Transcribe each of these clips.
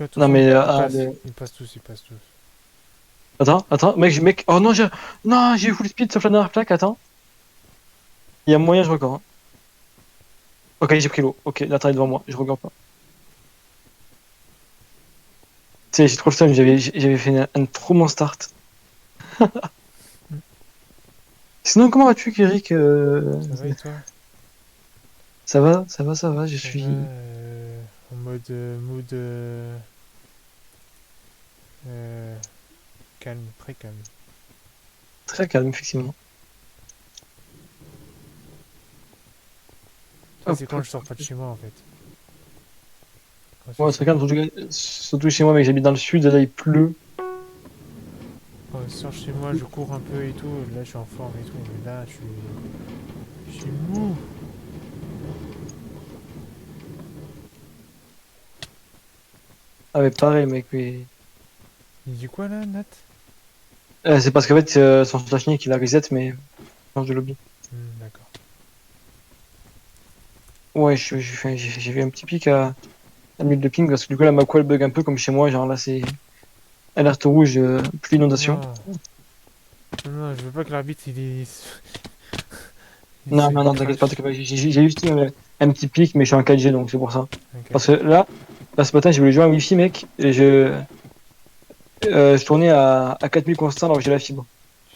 Ok, Non attention, mais ils passent tous, ils passent tous. attends, mec, oh non, j'ai eu full speed sauf la dernière plaque, attends. Il y a moyen, je records. Hein. Ok, j'ai pris l'eau. Ok, là, t'es devant moi, je regarde pas. Tu sais, j'ai trop le seum, j'avais fait un trop bon start. Sinon, comment vas-tu, Kirik Ça va et toi? ça va, je Ça va, suis en mode mood euh, calme, très calme. très calme, effectivement. Ça, Hop, c'est quand hop. je sors pas de chez moi en fait. Quand je Ouais, sors, très calme, surtout chez moi, mais j'habite dans le sud, là, il pleut. quand je sors chez moi, je cours un peu et tout. Là, je suis en forme et tout. Mais là, je suis mou. Ah, mais pareil, mec, mais... Il dit quoi là, Nat? C'est parce qu'en fait, son slash nick, il a reset, mais change de lobby. D'accord. Ouais, j'ai vu un petit pic à 1000 de ping, parce que du coup, la Mako, elle bug un peu comme chez moi, genre là, c'est alerte rouge, plus inondation. Non, non, je veux pas que l'arbitre Non, il non, crache. t'inquiète pas, j'ai juste eu un petit pic, mais je suis en 4G, donc c'est pour ça. Ok. Parce que là, ce matin, j'ai voulu jouer en Wi-Fi, mec, et je tournais à 4000 constant alors que j'ai la fibre.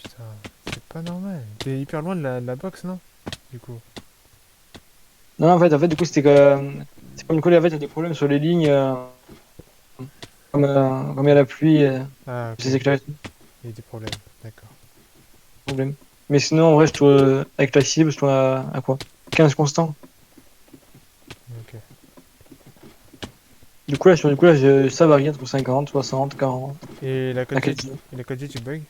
Putain, c'est pas normal. T'es hyper loin de la box, non? Du coup. Non, en fait, du coup, c'est comme une en fait, il y a des problèmes sur les lignes, comme il y a la pluie, Ah, ok. c'est éclairé, Il y a des problèmes. D'accord. problème. Mais sinon, en vrai, je tourne avec la fibre, je tourne à quoi? 15 constant. Ok. Ça varie entre 50, 60, 40. Et la À 4G, 4G. et la 4G, tu bug?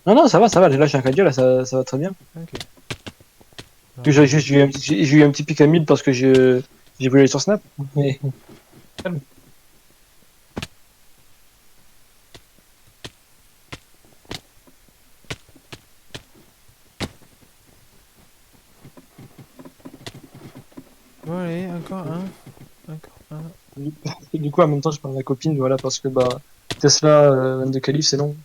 Non, non, ça va, là, je suis en 4G, là, ça va très bien. Ok. Puis Non, mais... j'ai eu un petit pic à 1000 parce que j'ai voulu aller sur Snap. Mais, calme. Bon, allez, encore un. Encore un. Du coup, en même temps, je parle à ma copine, voilà, parce que, bah, Tesla, 22 qualifs, c'est long.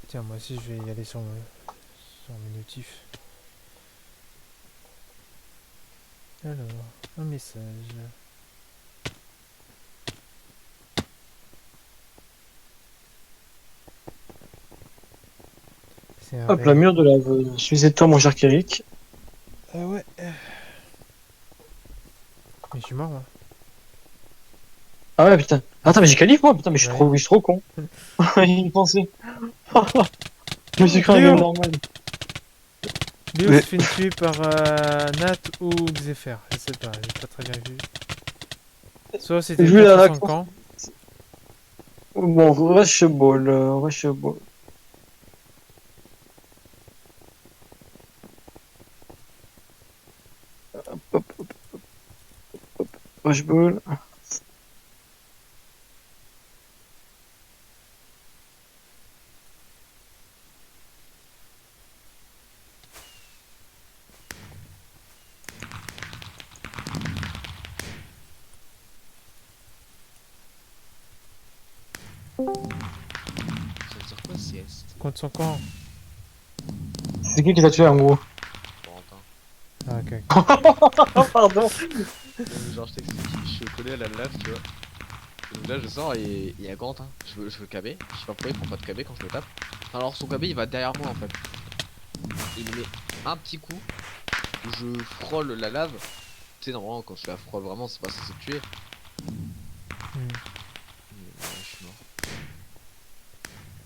Tiens, moi aussi, je vais y aller sur mes notifs. Alors, un message. C'est un Hop, la réel. mur de lave. Suis-toi, mon cher Kirik. Ah ouais. Mais je suis mort, moi. Ah ouais, putain. Attends, mais j'ai qualif, moi, putain, mais Ouais. je suis trop con. Il pensait. Je me suis cru un game Léo! normal. Léo Mais, se fait tuer par Nat ou Xefer. Je sais pas, j'ai pas très bien vu. Soit c'était vu contre la son réaction. camp. Bon, rush ball, rush ball. Hop, rush ball. Ça veut dire quoi, sieste? Contre son camp. C'est qui t'a tué, en gros? Corentin. Ah, ok, ok. Pardon. Non, mais genre, je t'explique, je suis collé à la lave, tu vois. Et donc là, je sors et il y a Corentin. Je veux KB. Je sais pas pourquoi il prend pas de KB quand je le tape. Enfin, alors, son KB il va derrière moi en fait. Il me met un petit coup où je frôle la lave. Tu sais, normalement, quand je la frôle vraiment, c'est pas censé te tuer. Hmm. Mais ouais, je suis mort.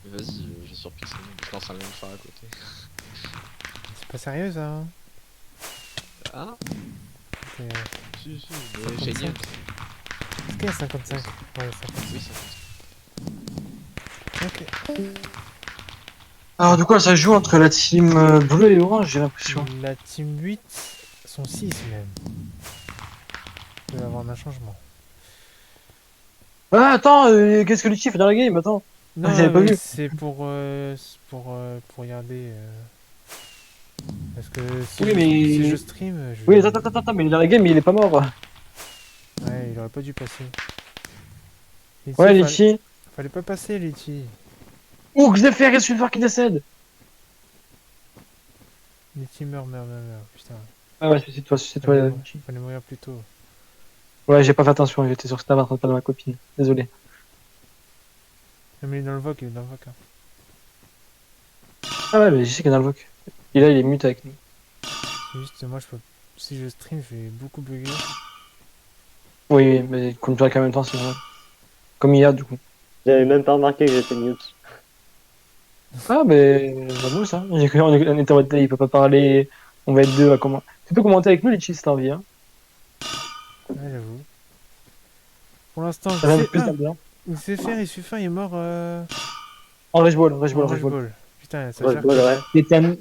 Mais vas-y, je vais sur Pixel. Je lance un phare à côté. C'est pas sérieux ça, hein? Ah, C'est si, si, mais 55. génial. Est-ce qu'il y a 55? Ouais, 55. Oui, ça Ok. Alors, du coup, là, ça joue entre la team bleue et orange, j'ai l'impression. La team 8 sont 6 même. Il va y avoir un changement. Ah, attends, qu'est-ce que Luchi fait dans la game? Attends. Ah, j'avais Non, pas mais vu. c'est pour regarder. Parce que Oui, si je mais. stream, Oui, attends, mais dans la game, il est pas mort. Ouais, j'aurais pas dû passer. Litchi, Ouais, Litchi. Fallait pas passer, Litchi. Ouh, que j'ai fait, qu'est-ce que je vais faire qui décède? Litchi meurt. Putain. Ah ouais, c'est toi, Litchi. Fallait mourir plus tôt. Ouais, j'ai pas fait attention, j'étais sur Snap en train de parler de ma copine. Désolé. Non, mais il est dans le VOC, hein. Ah ouais, mais je sais qu'il est dans le VOC. Et là, il est mute avec nous. C'est juste, moi, si je stream, je vais beaucoup bugger. Oui, mais comme tu en même temps, c'est vrai. Comme hier, du coup. J'avais même pas remarqué que j'étais mute. Ah, ben, j'avoue ça. J'ai cru on était en mode, il peut pas parler, on va être deux à comment. Tu peux commenter avec nous, Litchi, si t'as envie, hein. Ouais, j'avoue. Pour l'instant, Ça fait plus d'ambiance. il se fait faire, il est mort En Rage Ball, en Rage Rush Ball. Ball. Putain, ça veut dire Ouais, ouais.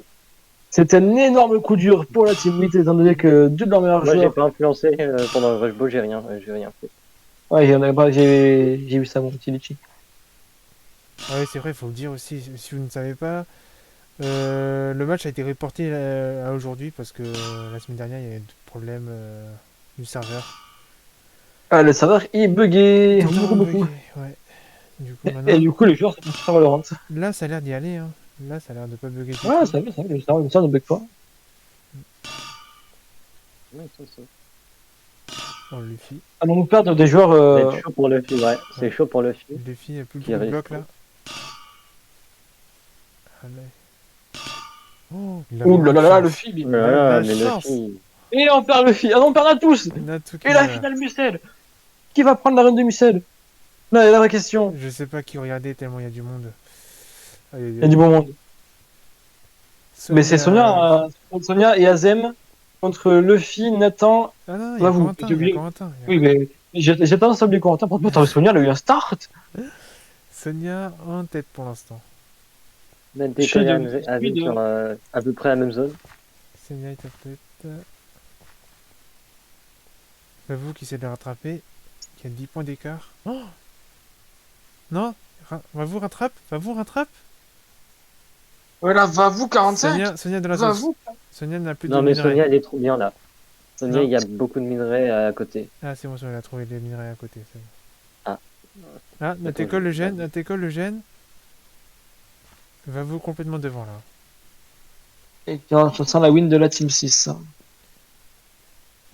C'était un énorme coup dur pour la Team 8, étant donné que deux de leurs meilleurs Moi, j'ai joueurs. pas influencé pendant le Rush Ball, j'ai rien fait. Ouais, j'ai vu ça, mon petit Litchi. Ah ouais, c'est vrai, il faut le dire aussi, si vous ne savez pas, le match a été reporté à aujourd'hui parce que la semaine dernière, il y avait des problèmes du serveur. Ah, le serveur, il buguait Totalement beaucoup. bugué, ouais. Du coup, Et maintenant, du coup, les joueurs sont sur Valorant. là, ça a l'air d'y aller, hein. Là, ça a l'air de pas bugger du Ouais, tout. ça va, le serveur ne bug pas. Ouais, ça. Oh, Luffy. Allons-nous perdre des joueurs. Ça va être chaud pour le fil, ouais. C'est chaud pour le fil. Luffy, il n'y a plus Qui beaucoup de arrive. blocs là. Allez. Oh, il a Ouh vraiment là de là, chance. le fil. Oh là là, la mais le chance. fil. Et on perd le fil. Ah non, on perd à tous. Natu qui Et la meurt. finale Musel. Qui va prendre la run de Musel? Là, la vraie question. Je sais pas qui regarder tellement il y a du monde. Aïe, aïe, Il y a du bon monde. Mais c'est Sonia et Azem contre Luffy, Nathan. Ah non, il y Bah, a vous, Corentin, j'ai il y a oublié. Corentin. Oui, mais j'ai tendance à oublier Corentin. Pour moi, Sonia, elle a eu un start. Sonia en tête pour l'instant. Même Je suis décoller de- à je suis de- sur à peu près la même zone. Sonia est en tête. Vous qui essaie de le rattraper. Qui a 10 points d'écart. Oh non, va-vous rattrape. Voilà, va vous 45. Sonia de la Va sauce. vous. Sonia n'a plus Non, de mais minerais. Sonia, elle est trop bien là. Sonia, Non. il y a beaucoup de minerais à côté. Ah, c'est bon, Sonia a trouvé les minerais à côté. C'est bon. Ah. Ah, Natécole le gène. Va-vous complètement devant là. Et ça sent la win de la Team 6.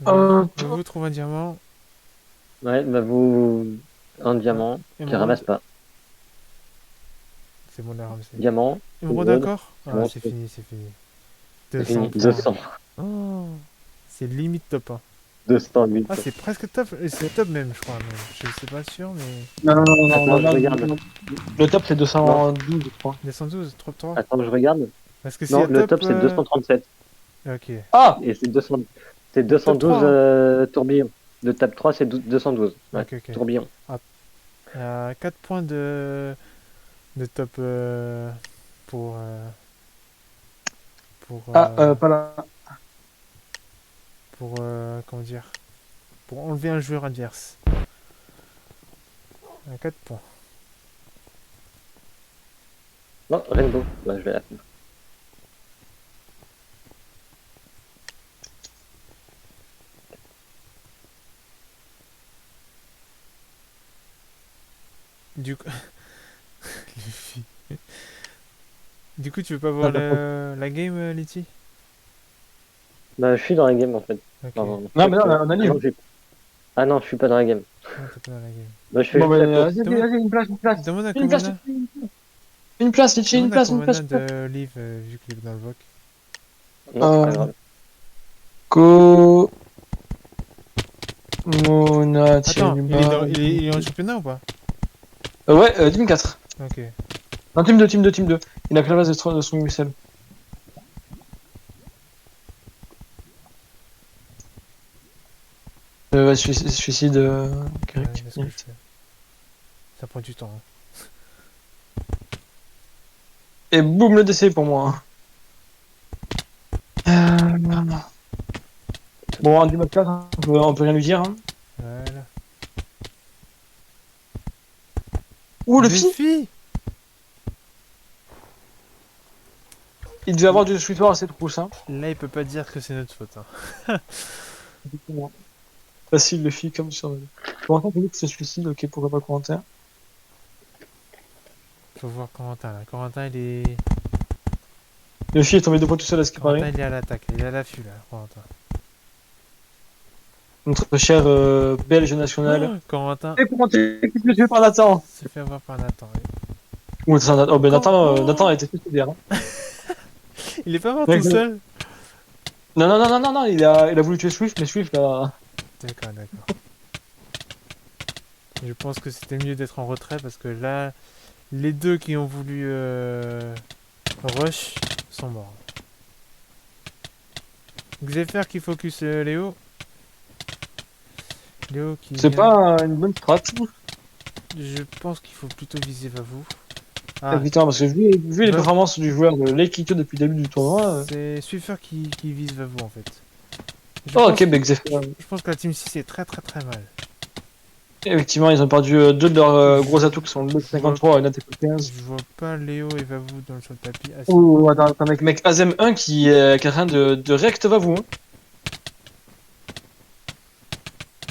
Va-vous trouve un diamant. Ouais, bah vous. Un diamant qui Émeraude. ramasse pas. C'est bon, là, ramassé. Diamant, Émeraude Émeraude. encore. Ah, Bon, c'est c'est- fini. c'est 200 fini. points. 200. Oh, c'est limite top 1. 208. Ah, c'est presque top. C'est top même, je crois. Mais je suis pas sûr, mais. Non, Attends, je regarde. Le top, c'est 212, je crois. 212, trop 3. Attends, je regarde. Parce que c'est Non, le top, c'est 237. Ok. Ah! Et c'est 200. C'est 212 3, hein. tourbillons. Le top 3, c'est 212. Ouais, Ok. tourbillons. Il y a 4 points de top pour. Pas là. Pour. Comment dire. Pour enlever un joueur adverse. 4 points. Non, Rainbow. Bah, je vais la faire. Du coup. Luffy. Du coup, tu veux pas voir la game, Litchi? Bah, je suis dans la game en fait. Ok. Non, Non, mais non, on a non, Ah non, je suis pas dans la game. Non, t'es pas dans la game. Bah, je fais Bon, juste ben, la course. vas-y, une place. Demande à Une place, Komana. une place, Litchi, une Demande à place, une place. Komana de Liv, vu qu'il est dans le VOC. Non, c'est pas grave. Ko. Mona, Attends, il est en championnat ou pas? Ouais, team 4. Ok. Non, team 2. Il a que la base de son Whistle. Ouais, suicide. Ouais, c'est ce que je fais. Ça prend du temps. Et boum, le décès pour moi. Bon, du mode 4, hein. On peut rien lui dire. Hein. Voilà. Ouh, le fi Luffy. Il devait avoir du sweeper à cette rousse. Hein. Là, il peut pas dire que c'est notre faute. Hein. Facile, le fi comme sur. Corentin qui dit que se suicide, ok, pourquoi pas Corentin. Faut voir Corentin là. Corentin il est. Le chien est tombé deux fois tout seul à ce qui Corentin paraît. il est à l'attaque, il est à l'affût là, Corentin. Notre cher belge national. Corentin Et Corentin, qu'est-ce que tu fais par Nathan? se fait avoir par Nathan. Oui. Oh, oh ben Nathan, Oh. Nathan a été suicidaire. Hein. Il est pas mort Mec, tout seul. Non, il a voulu tuer Swift, mais Swift a. D'accord, d'accord. Je pense que c'était mieux d'être en retrait parce que là, les deux qui ont voulu rush sont morts. Xefer qui focus Léo. Léo qui C'est vient- pas une bonne strat. Je pense qu'il faut plutôt viser vers vous. Ah, Putain, parce que vu les Ouais. performances du joueur de l'équité depuis le début du tournoi. c'est Swiffer qui vise vers vous en fait. Je Oh, pense, ok, ben Xefer. je pense que la team 6 est très très très mal. Effectivement, ils ont perdu deux de leurs gros atouts qui sont le 53 et l'ATP 15. Je vois pas Léo et Vavou sur le tapis. Ah, si. Oh, attends, mec, Azem 1 qui est en train de react va vous. Hein.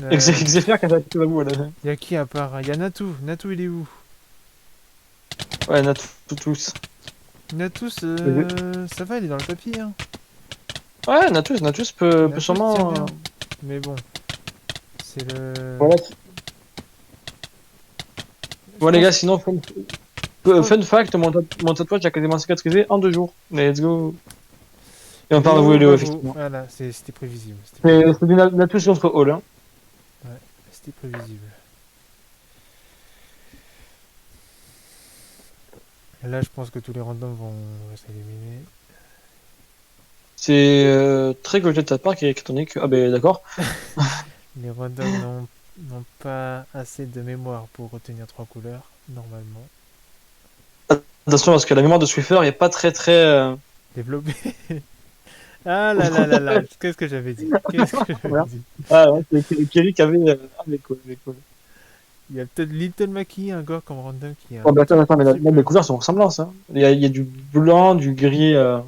Euh, Xefer qui a react va vous, là. y a qui à part? Y a Natou. Natou il est où? Ouais, Nat, tous. Natus, ça va, il est dans le tapis. Hein. Ouais, Natus peut Natus sûrement. tient bien. Mais bon, c'est le. Voilà. Je Bon, les pense- gars, sinon, fun fact, mon tatouage a quasiment cicatrisé en 2 jours. Let's go. Et on parle à vous, Léo, Vavou. effectivement. Voilà, c'était prévisible. Mais c'est du Natus contre Hall, hein. C'était prévisible. Là, je pense que tous les randoms vont s'éliminer. C'est très gauche de ta part qui est tonique. Ah, ben d'accord. Les randoms n'ont pas assez de mémoire pour retenir 3 couleurs, normalement. Attention, parce que la mémoire de Swiffer est pas très très. Développé. Ah là là là là, qu'est-ce que j'avais dit? Qu'est-ce que j'avais Voilà. dit? Ah, ouais, c'est Kerry qui avait. Ah, mais cool, mais cool. Il y a peut-être Little Maki encore comme random qui a. Oh, bah attends, mais petit peu- les couleurs sont ressemblantes. Hein. Il y a du blanc, du gris, Ouais,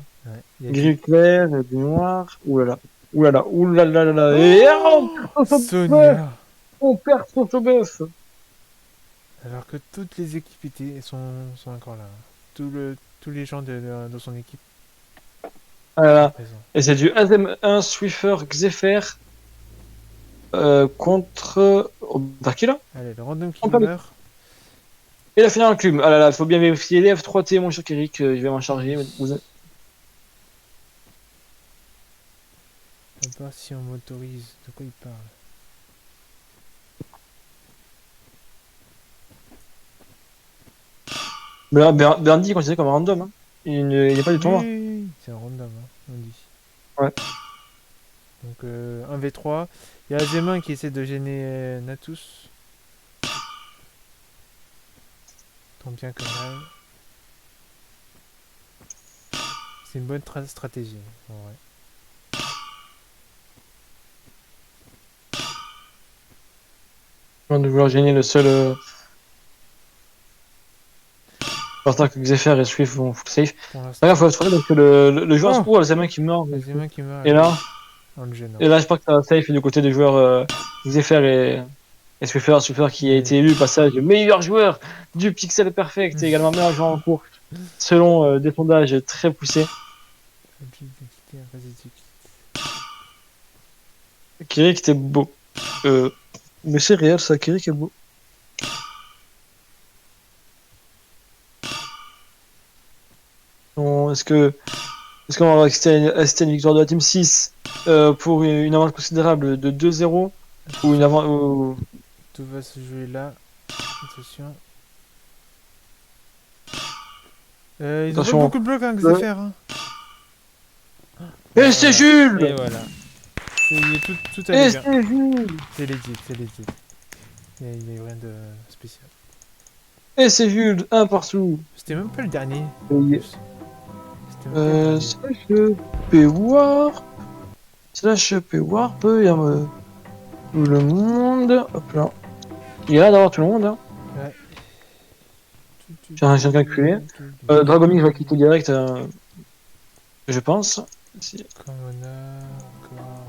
il y a gris clair, du noir. Ouh là là. Ouh là là, ouh là là là là. Et oh, Sonia. on perd son bœuf. Alors que toutes les équipes sont encore là. Tous les gens de son équipe sont Voilà. présents. Et c'est du Azem 1 Swiffer Xefer contre. Vers qui là? Allez, le random qui On peut- meurt. Et la finale en club. Ah là là, faut bien vérifier les F3T, mon cher Eric, je vais m'en charger. Je sais pas si on m'autorise. De quoi il parle? Berndi est considéré comme un random. Hein. Il n'est pas du tournoi. Oui, c'est un random, hein, on dit. Ouais. Donc 1v3. Il y a Zemin qui essaie de gêner Natus. Tant bien que mal. C'est une bonne stratégie. En vrai. De vouloir gagner le seul. Certain que Xefer et Swift vont full safe. Pour l'instant, Là, il faut se parce que le joueur Oh. pro, c'est main qui meurt. il y a Zemin qui meurt Et là, en le gênant. je pense que ça va safe du côté des joueurs Xefer et Swiffer. Swiffer qui a été élu passage meilleur joueur du Pixel Perfect et également meilleur joueur en cours selon des sondages très poussés. Kirik était beau. Mais c'est réel ça, Kirik est beau. Est-ce qu'on va assister à une victoire de la Team 6 pour une avance considérable de 2-0 ou une avance Tout va se jouer là. Attention. Ils ont Attention. pas beaucoup de blocs hein, Xefer. Hein. Et c'est Et Jules. voilà. Tout Et allait bien. c'est Jules. C'est legit, c'est legit. Il n'y a rien de spécial. Et c'est Jules, un partout. C'était même pas le dernier. Oui. C'était même pas le dernier. Slash P-Warp. Slash P-Warp, il y a tout le monde. Hop là. Il y a là d'avoir tout le monde. Hein. J'ai calculé. Dragomir va quitter direct, je pense. Si. Comme on a encore.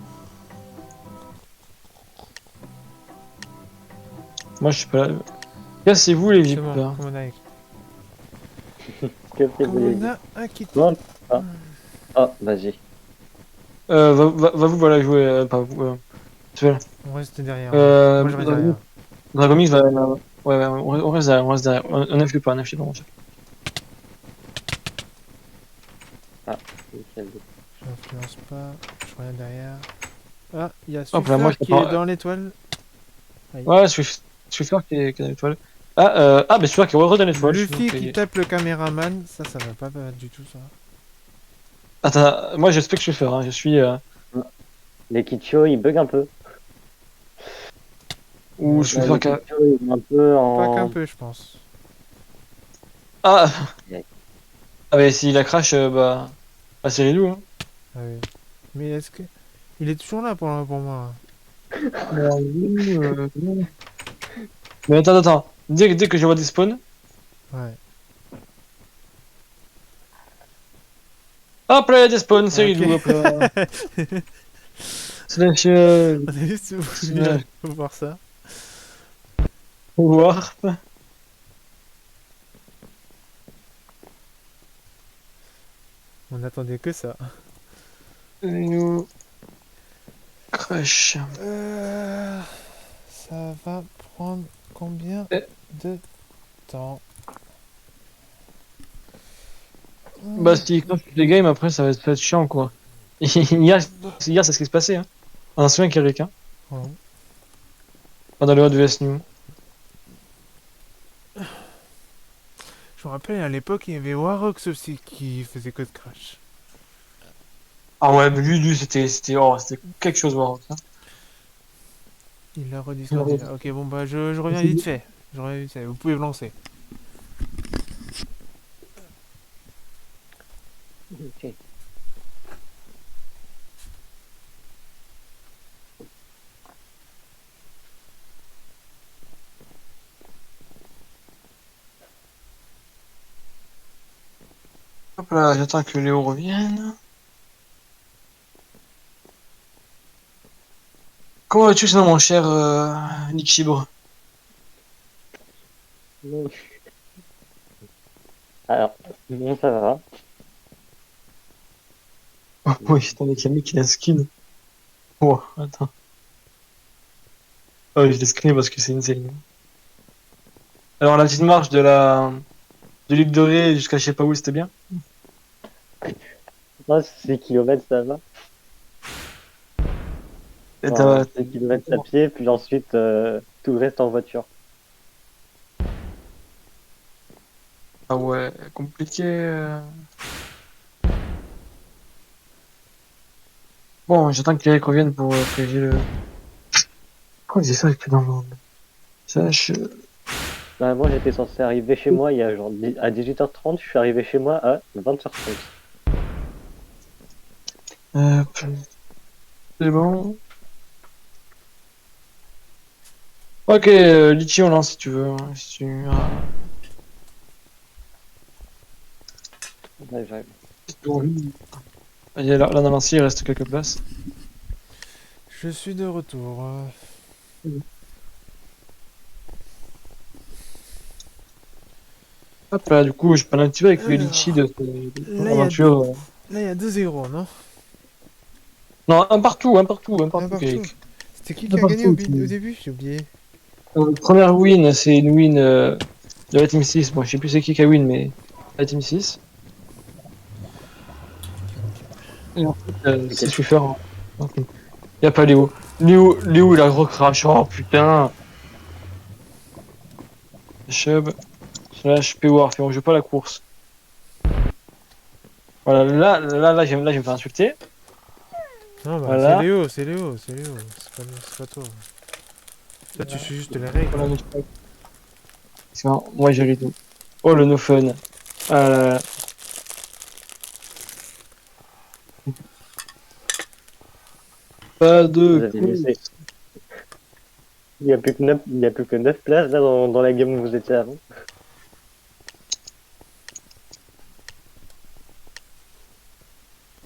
Moi, je suis pas là. Cassez-vous, les C'est VIP. bon, comme on a, Que comme faites-vous? on a un qui... Non. Ah, ah, vas-y. Va-vous, voilà, jouer. Pas vous. Tu vois. On reste derrière. Moi, je reste derrière. Dragomix va. Ouais, ouais, on reste derrière, on reste derrière. On n'influe pas, mon cher. Nickel. Je n'influence pas. Je reviens derrière. Ah, il y a Hop là, moi, Swiffer je qui est prends- dans l'étoile. Ouais, Swiffer qui est dans l'étoile. Mais Swiffer qui est heureux dans l'étoile. Luffy qui tape le caméraman. Ça va pas du tout, ça. Attends, moi, je respecte Swiffer, hein. Je suis. Les Kicho, ils bug un peu. Ou Ouais, Swiffer Les qui a. Kicho, ils sont un peu Pas qu'un en. peu, je pense. Ah! Ouais. Ah, mais s'il a crash, bah. Bah, c'est Rilou, hein. Ah oui. Mais est-ce que... Il est toujours là pour moi. Non. Mais attends. Dès que je vois des spawns. Ouais. Hop là, il y a des spawns, c'est Ok. Rilou, hop là. Slash. On a juste voulu Ouais. voir ça. Warp. On attendait que ça. Rilou. Crash. Ça va prendre combien Eh. de temps? Bah, si crash les games, après, ça va être chiant, quoi. Hier, c'est ce qui se passait, hein. Un swing avec Eric, hein. Oh. Pendant le Hot vs New. Je me rappelle à l'époque, il y avait Warox aussi qui faisait que de crash. Ah ouais, mais lui, c'était quelque chose, voir, hein. Il l'a rediscordi là. Ok, bon bah je reviens vite fait. Je reviens vite fait. Vous pouvez me lancer. Ok. Hop là, j'attends que Léo revienne. Comment vas-tu sinon, mon cher Nick Chibre? Non. Alors, bon, ça va. Oh, oui, putain, mec, il y a un mec qui a un skin. Oh, attends. Oh, je l'ai screené parce que c'est une série. Alors, la petite marche de l'île de Ré jusqu'à je sais pas où, c'était bien? Moi, 6 kilomètres, ça va. Et Enfin, 6 kilomètres à pied, puis ensuite, tout le reste en voiture. Ah ouais, compliqué. Bon, j'attends qu'Eric revienne pour que j'ai le... Pourquoi j'ai ça avec dans le monde? Sache... Bah, moi, j'étais censé arriver chez moi il y a genre à 18h30, je suis arrivé chez moi à 20h30. C'est bon. Ok, Litchi, on lance si tu veux. Hein, si tu... Ouais, j'arrive. Il y a là, dans l'ancien, il reste quelques places. Je suis de retour. Hop là, du coup, je parle un petit peu avec le Alors, Litchi de là, l'aventure. Là, il y a 2-0, non? Non, un partout, Un partout. Eric. C'était qui Un a gagné partout, au début? J'ai oublié. Première win, c'est une win de la Team 6. Bon, je sais plus c'est qui a win, mais la Team 6. Et ensuite, c'est Swiffer. Y a pas Léo. Léo, il a gros crash. Oh putain. Chub. Slash P-Warf. Et on joue pas la course. Voilà, là, je vais me faire insulter. Non, bah, Voilà. c'est Léo. C'est pas toi. Toi, tu suis juste les règles. Voilà, moi, j'ai tout. Oh, le no fun. Ah là là. Pas Vous de avez vu, il n'y a plus que 9 places là dans la game où vous étiez avant.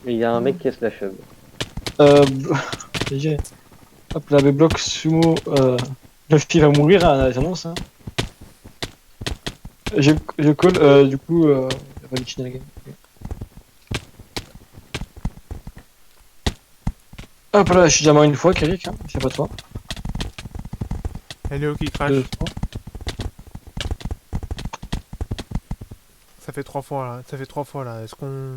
Et il y a un mec qui est slashable. GG. Hop là, les blocs sumo. Le fille va mourir, hein, j'annonce. Hein. Je colle, du coup, il va liquider la game. Hop là, je suis déjà mort une fois, Kirik, hein. C'est pas toi. Hello qui crash. Ça fait 3 fois là. Ça fait 3 fois là. Est-ce qu'on.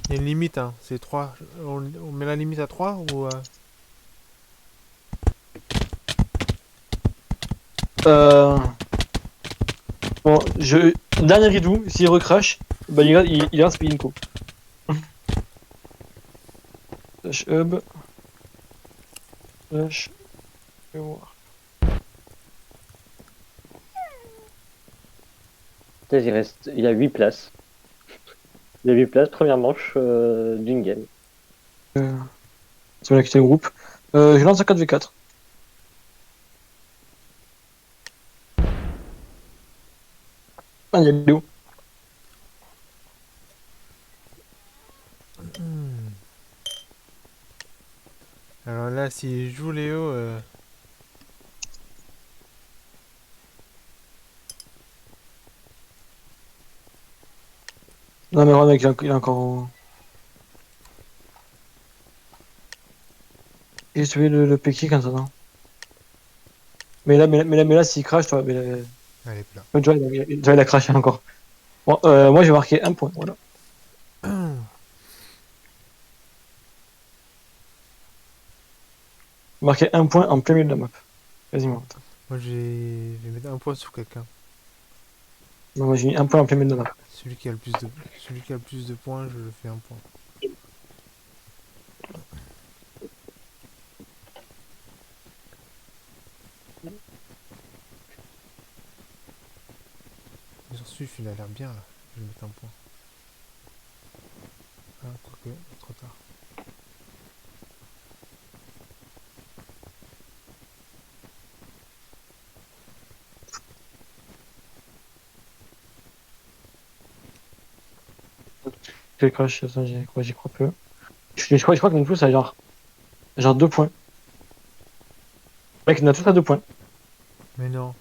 Il y a une limite, hein. C'est 3. On met la limite à 3 ou. Bon, dernier ridou, s'il recrache, bah il reste Pinko. Flash hub. Flash. Mémoire. Il y a 8 places. Il y a 8 places, première manche d'une game. Ça va quitter le groupe. Je lance un 4v4. Ah, il y a Léo. Alors là, si je joue Léo. Non mais ouais mec, il est encore... J'ai tué le P kick maintenant. Mais là s'il crash, toi, mais là, Allez, là. il a crashé encore. Bon, moi j'ai marqué 1 point, voilà. Marqué 1 point en plein milieu de la map. Quasiment. Moi, je vais mettre 1 point sur quelqu'un. Non, moi j'ai mis 1 point en plein milieu de la map. Celui qui a le plus de points, je le fais 1 point. Suif, il a l'air bien là. Je vais mettre 1 point. Ah, quoique, trop tard. Quel crash, ça, j'y crois peu. Je crois que mon plus a genre 2 points. Mec, on a tous à 2 points. Mais non.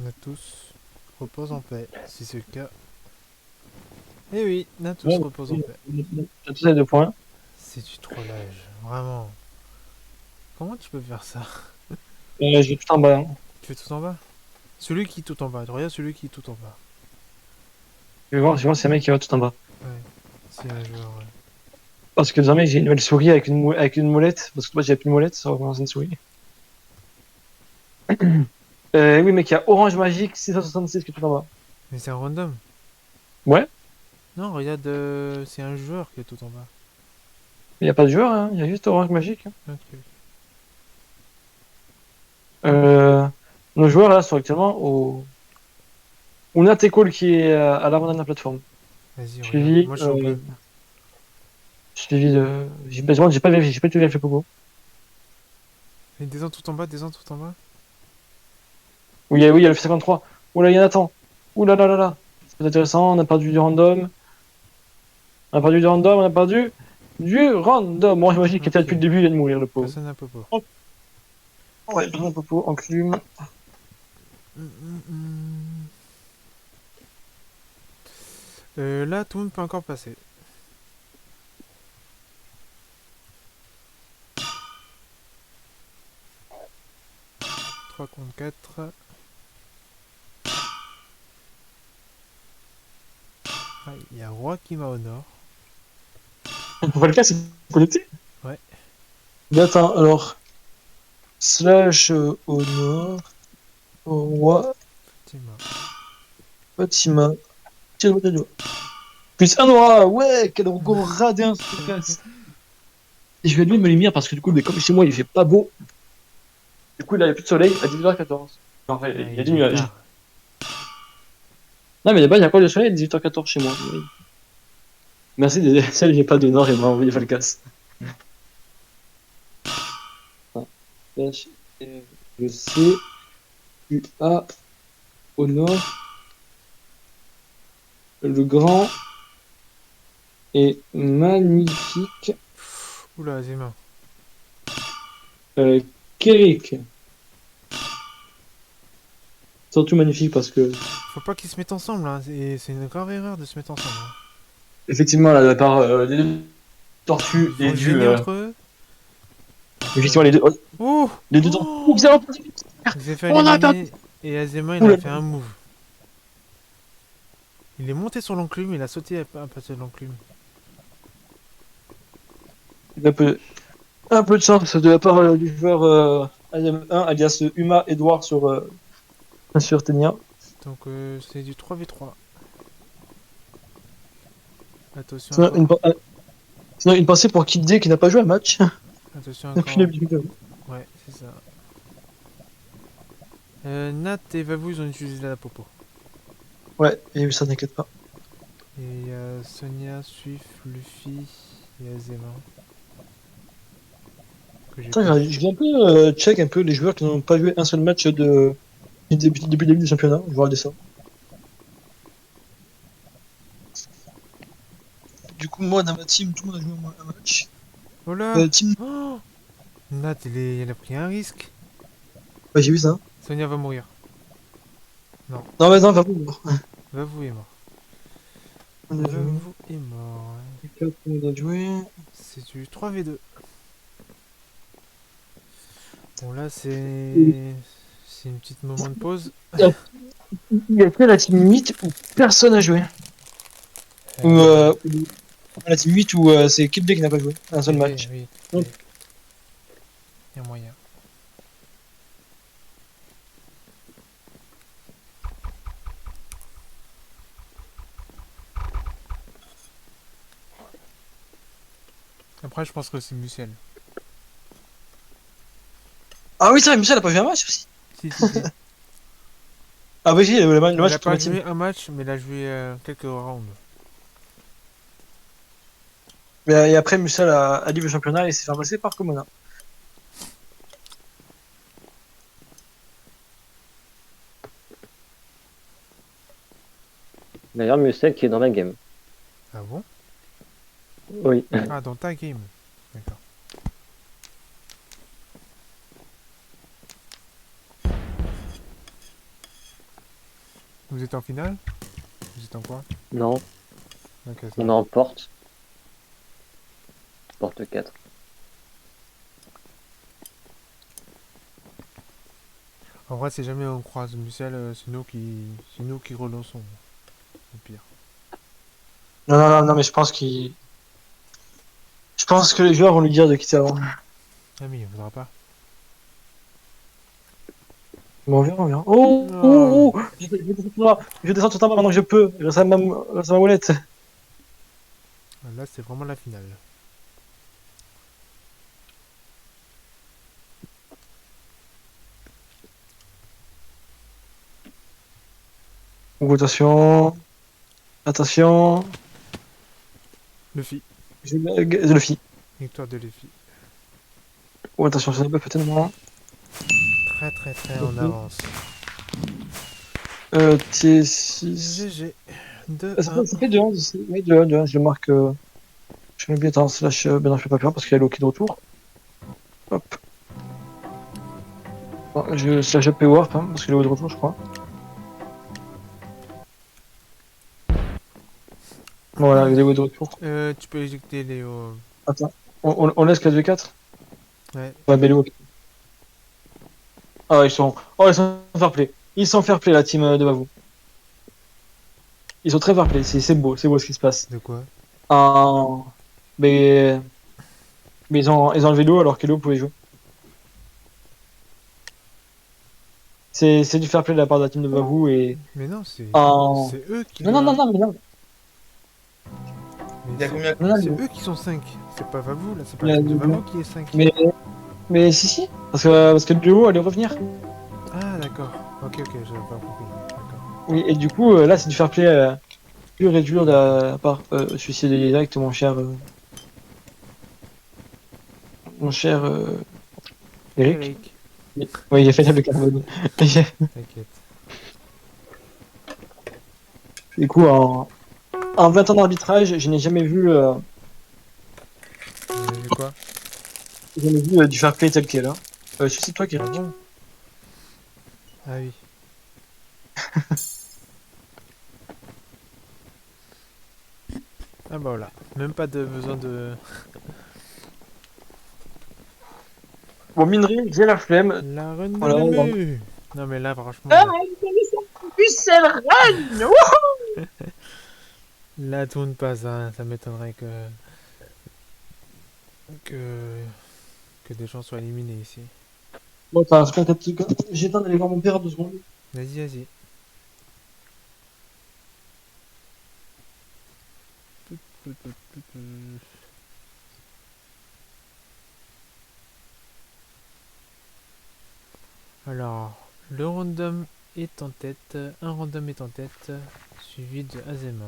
On a tous repose en paix, si c'est le cas. Eh oui, on a tous Ouais, repose en paix. On a tous à 2 points. C'est du trollage, vraiment. Comment tu peux faire ça? Je vais tout en bas. Hein. Tu fais tout en bas? Celui qui est tout en bas, regarde celui qui est tout en bas. Je vais voir si un mec qui va tout en bas. Ouais, c'est un joueur, ouais. Parce que désormais j'ai une nouvelle souris avec une molette. Parce que moi j'avais plus de molette, ça va commencer une souris. Oui, mec, il y a Orange Magique 666 qui est tout en bas. Mais c'est un random. Ouais, Non, regarde, c'est un joueur qui est tout en bas. il n'y a pas de joueur, hein. Il y a juste Orange Magique. Hein. Ok. Nos joueurs là sont actuellement au. On a Tekol qui est à l'avant de la plateforme. Vas-y, regarde. Suivi. Moi, je suis au bleu. Suivi de. J'ai pas vérifié, j'ai pas tout vérifié Pogo. Et descends tout en bas, descends tout en bas. Oui, il y a le F53. Oula, il y en a tant. Oula là là là. C'est intéressant, on a perdu du random. On a perdu du random, on a perdu du random. Moi, j'imagine qu'il était là depuis le début, il vient de mourir, le pauvre. Personne n'a popo. Ouais, personne n'a popo, enclume. Là, tout le monde peut encore passer. Trois contre 4. Ah, il y a Roi qui m'a au nord. On va le cas, c'est connecté. Ouais. Mais attends, alors. Slash au nord. Au roi. Fatima. Tire le doigt. Plus un aura, ouais, quel gros radin ce casse. Et je vais allumer mes lumières parce que du coup, comme chez moi il fait pas beau. Du coup, là il n'y a plus de soleil à 18h14. En fait, il y a des nuages. Non, mais là-bas il y a quoi de soleil à 18h14 chez moi. Oui. Merci de celle il n'y a pas de nord et m'a envoyé Falcas. Je sais. Tu as au nord le grand et magnifique Oula, Zema. Kerik. Surtout magnifique parce que, Faut pas qu'ils se mettent ensemble, hein. C'est une grave erreur de se mettre ensemble, hein. effectivement, là, de la part des deux tortues Ils et vont se du. gêner entre eux. Effectivement, les deux. Oh, Les deux tortues. Ouh, vous avez entendu. il s'est fait On a éliminer et Azema il Oula. a fait un move. Il est monté sur l'enclume, il a sauté à passer de l'enclume. Un peu de chance de la part du joueur AM1 alias Uma Edouard sur Tenia. Donc c'est du 3v3. Attention, Sinon, sinon, une pensée pour Kid D qui n'a pas joué un match attention depuis encore. le début. Ouais, c'est ça. Nat et Vavou ils ont utilisé la popo. Ouais, et ça n'inquiète pas. Et il y a Sonia, Swift, Luffy et Azema. Que j'ai Attends, pas. je vais un peu check un peu les joueurs qui n'ont pas joué un seul match depuis le début du championnat. Je vais regarder ça. Du coup, moi, dans ma team, tout le monde a joué au moins un match. Oh là Team... oh Nat il a pris un risque. Ouais, j'ai vu ça. Sonia va mourir. Non, mais non, pas pour. Vavou est mort. On a joué. Vavou est mort. Ouais. 4, on a joué. C'est du 3v2. Bon là c'est... C'est une petite moment de pause. Il y a que la team 8 où personne n'a joué. Ou la team 8 où c'est Kid D qui n'a pas joué un seul oui, match. oui, Donc- oui. Il y a moyen. Après je pense que c'est Musiel. Ah oui, c'est vrai, Michel a pas joué un match aussi. Si, si, si. Ah oui, si, le Il match a contre pas ma team. joué un match, mais il a joué quelques rounds. Et après, Michel a dit le championnat et s'est fait remplacer par Komona. D'ailleurs, Musel qui est dans la game. Ah bon? Oui. Ah, dans ta game. D'accord. Vous êtes en finale? Vous êtes en quoi? Non, Ok, ça on est va. en porte. Porte 4. En vrai, si jamais on croise Musiel, c'est nous qui relançons. Au pire. Non, mais je pense que les joueurs vont lui dire de quitter avant. Ah, mais il voudra pas. Bon, on verra. Oh, Non. oh, oh, je descends tout en bas maintenant que je peux. Grâce à ma molette. Là, c'est vraiment la finale. Donc, attention. Attention. Luffy. Luffy. Victoire de Luffy. Oh, attention, ça peut tellement. Très en avance. T6. GG. 2 Ça fait 2-1 ici. Oui, 2-1, je le marque. Je mets bien en slash. Ben non, je fais pas plus parce qu'il y a Loki de retour. Hop. Bon, je slash up et warp hein, parce qu'il est de retour, je crois. Voilà, il est de retour. Tu peux éjecter Léo. Attends, on laisse 4v4 Ouais. Ouais, Bello. Ah, ils sont fair play. Ils sont fair play, la team de Bavou. Ils sont très fair play, c'est beau ce qui se passe. De quoi? Mais ils ont le vélo alors que Léo pouvait jouer. C'est du fair play de la part de la team de Bavou et. Mais non, c'est En- c'est eux qui... Non, mais non. Mais Il y a c'est- combien c'est eux qui sont 5. C'est pas Vavou, là. C'est pas Il y a la team de combien Vavou qui est 5. Mais si. Parce que Léo allait revenir. Ah, d'accord. Ok, j'avais pas compris. D'accord. Oui, et du coup, là, c'est du fair play pur et dur de la part. Suicide direct, mon cher. Eric. Oui, il a fait le carbone. T'inquiète. Du coup, en 20 ans d'arbitrage, je n'ai jamais vu. Vous avez vu quoi? jamais vu du fair play tel quel. Hein. C'est toi qui Ah bon? Ah oui. Ah bah voilà. Même pas de besoin de... Bon, minerie, j'ai la flemme. La reine de Voilà, on va- Nemu. Non mais là franchement, Ah, pucelle reine. là tourne pas hein. Ça m'étonnerait que que des gens soient éliminés ici. Bon, attends, j'ai le temps d'aller voir mon père 2 secondes. Vas-y, vas-y. Alors, le random est en tête, un random est en tête, suivi de Azema.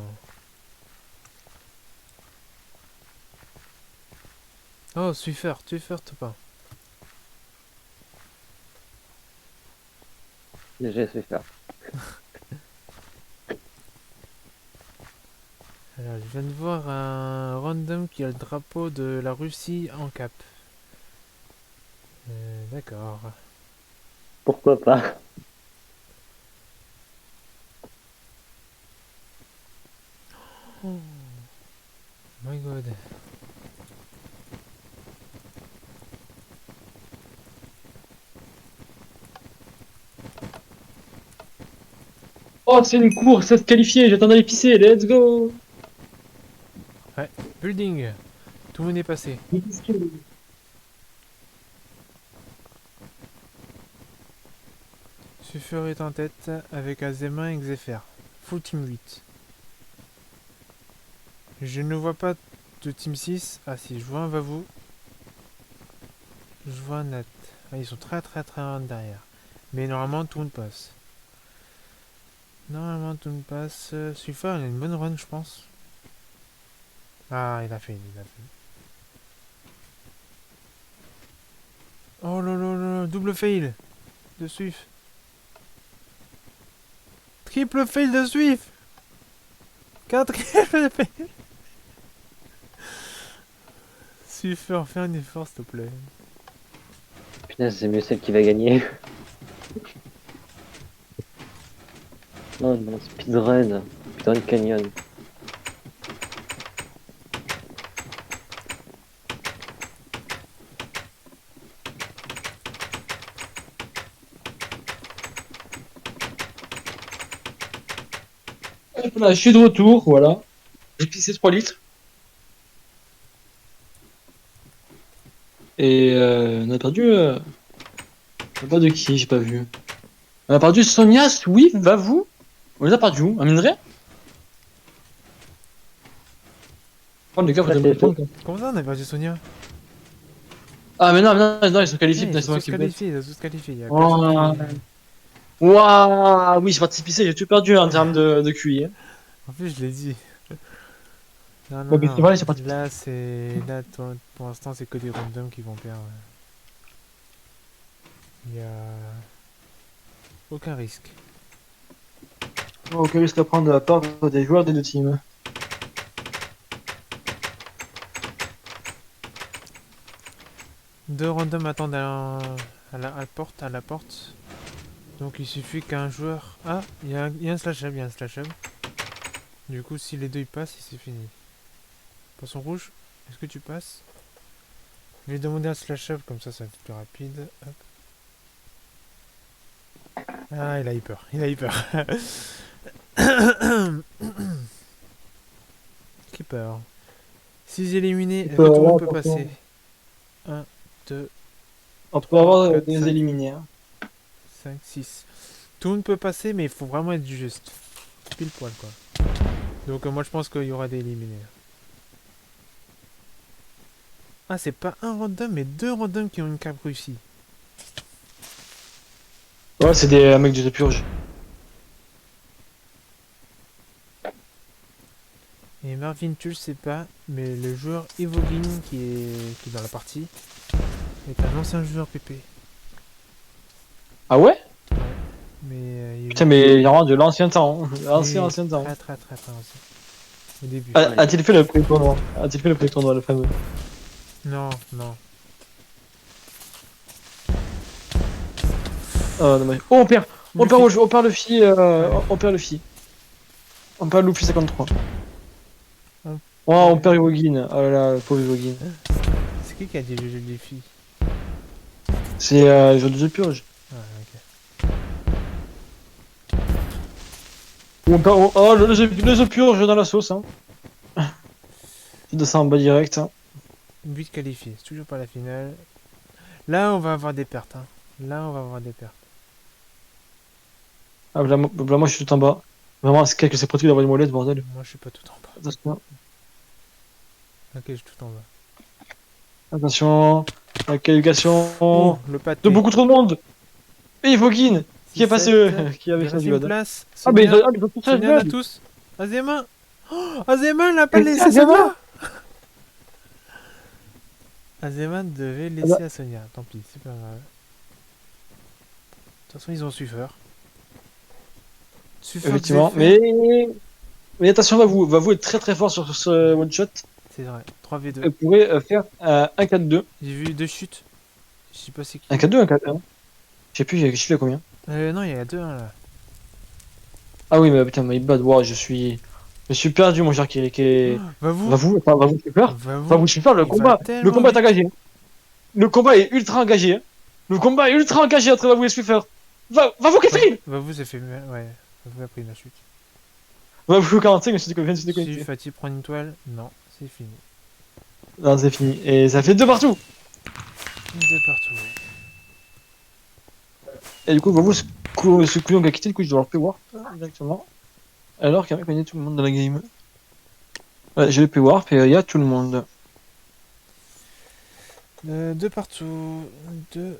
Oh, Swiffer, tu fais pas. J'ai su faire. Alors, je viens de voir un random qui a le drapeau de la Russie en cap. D'accord. Pourquoi pas? Oh my god. Oh, c'est une course, ça se qualifier, j'attends d'aller pisser, let's go. Building. Tout le monde est passé. Swiffer est en tête avec Azema et Xefer. Full team 8. Je ne vois pas de team 6. Ah si, je vois un Vavou. Je vois un Nat. Ah, ils sont très loin derrière. Mais normalement tout le monde passe. Normalement tout le monde passe. Swiffer il a une bonne run je pense. Ah il a fait. Oh là là là, double fail de Swift. Triple fail de Swift. Quatrième fail. Swiffer, fais un effort s'il te plaît. Putain, c'est mieux celle qui va gagner. Non, non, speedrun. Speedrun Canyon. Voilà, je suis de retour, voilà. J'ai pissé 3 litres. Et on a perdu. On a perdu qui? J'ai pas vu. On a perdu Sonia, Swift, Vavou. On les a perdu où? Un minerai? Oh, les gars, faut Ouais, me c'est répondre. Quoi. Comment ça on a perdu Sonia? Ah, mais non, ils sont qualifiés, Eh, putain, ils c'est sont moi tous qui me bête. qualifiés, ils sont tous qualifiés. Il y a Oh. personne qui- Waouh, oui, j'ai participé, j'ai tout perdu en termes de QI. Hein. En plus, je l'ai dit. Non, non, Bon, mais non. c'est vrai, j'ai participé. Là, c'est. Là, pour l'instant, c'est que des randoms qui vont perdre. Il y a. Aucun risque. Oh, aucun risque à prendre de la part des joueurs des deux teams. Deux randoms attendent à la porte. Donc il suffit qu'un joueur. Ah, il y a un slash up, il y a un slash up. Du coup, si les deux ils passent, c'est fini. Poisson rouge, est-ce que tu passes? Je vais demander un slash up, comme ça va être plus rapide. Hop. Ah, il a eu peur, il a eu peur. Keeper. 6 éliminés, est-ce que tout le monde peut passer? 1, 2, On peut avoir 4, des 5. éliminés. Hein. 5, 6. Tout le monde peut passer, mais il faut vraiment être juste. Pile poil, quoi. Donc, moi, je pense qu'il y aura des éliminés. Ah, c'est pas un random, mais deux randoms qui ont une cape Russie. Ouais, c'est des mecs de purge. Et Marvin, tu le sais pas, mais le joueur Evolin qui est dans la partie est un ancien joueur PP. Ah ouais? Mais il Putain, mais il y a vraiment de l'ancien temps. Hein. oui, Ancien temps. très ancien. Au début. A-t-il fait le pré-tournoi? A-t-il fait le pré-tournoi, le fameux? Non, non. Ah, dommage. Oh, on perd. On perd, Luffy. on perd Luffy. On perd Luffy. On perd Luffy 53. On Oh, on perd Iwogin. Oh là là, le pauvre Iwogin. C'est qui a dit le jeu des filles? C'est le jeu de The Purge. Ah, ok. On perd... Oh, le The Purge dans la sauce. Hein. Je descends en bas direct. Hein. 8 qualifiés, c'est toujours pas la finale. Là, on va avoir des pertes. Hein. Là, on va avoir des pertes. Ah, là, moi, je suis tout en bas. Vraiment, c'est quelqu'un qui s'est pratiqué d'avoir une molette, bordel. Moi, je suis pas tout en bas. Attention. Ok, je suis tout en bas. Attention. La qualification. Oh, le pâté. De beaucoup trop de monde. Et Iwogin. Qui est passé 6-7, qui avait il fait reste du une bad. place. Ah, mais Sonia, ils ont tous fait Sonia, on a bad. tous. Azema. Oh, Azema n'a pas Mais laissé Azema. Sonia. Azema devait laisser à Sonia. Tant pis, c'est pas grave. De toute façon, ils ont Suffer. Suffer Effectivement. Xefer. Mais attention, va vous être très très fort sur ce one shot. C'est vrai, 3v2. Elle pourrait faire un 4-2. J'ai vu 2 chutes. Je sais pas c'est qui. Un 4-2, un 4-1. Je sais plus, je suis à combien. Non, il y a 2-1 là. Ah oui, mais putain, my bad. Wow, je suis perdu, mon cher qui est. Va vous. Va vous, je suis peur. Va Va vous, je suis peur. Il va tellement Le combat est vite. engagé. Le combat est ultra engagé. Le combat est ultra engagé entre Vavou et Swiffer. Va vous, Catherine. Va vous, ça fait. Ouais, va vous a pris la chute. Va vous, 45, mais c'est vient de se déconnecter. Si Fatih prend une toile, non, c'est fini. Non, c'est fini. Et ça fait 2 partout. 2 partout, ouais. Et du coup, Vavou, ce couillon qui a quitté, du coup, je dois le P-Warp directement. Alors qu'il y a gagné tout le monde dans la game. Ouais, j'ai le P-Warp et il y a tout le monde. 2 partout. 2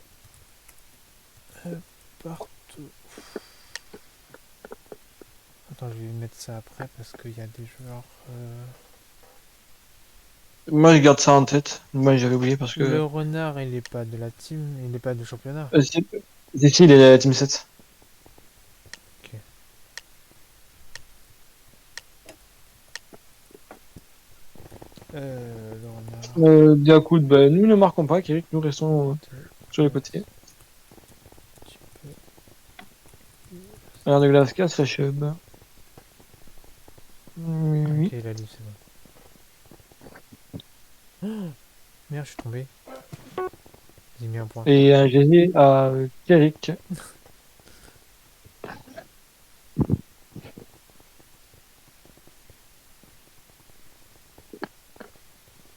partout. Attends, je vais mettre ça après parce qu'il y a des joueurs. Moi, je garde ça en tête. Moi, j'avais oublié parce que. Le renard, il est pas de la team, il est pas de championnat. C'est ici, il est la Team 7. Le renard. Bien coup, bah, nous ne marquons pas, Kirik, nous restons sur le côté. Tu peux. Alors de glace casse la chub. Oui. Ok, il a lu, c'est bon. Oh, merde, je suis tombé. J'ai mis un point. Et un GG à Kirik.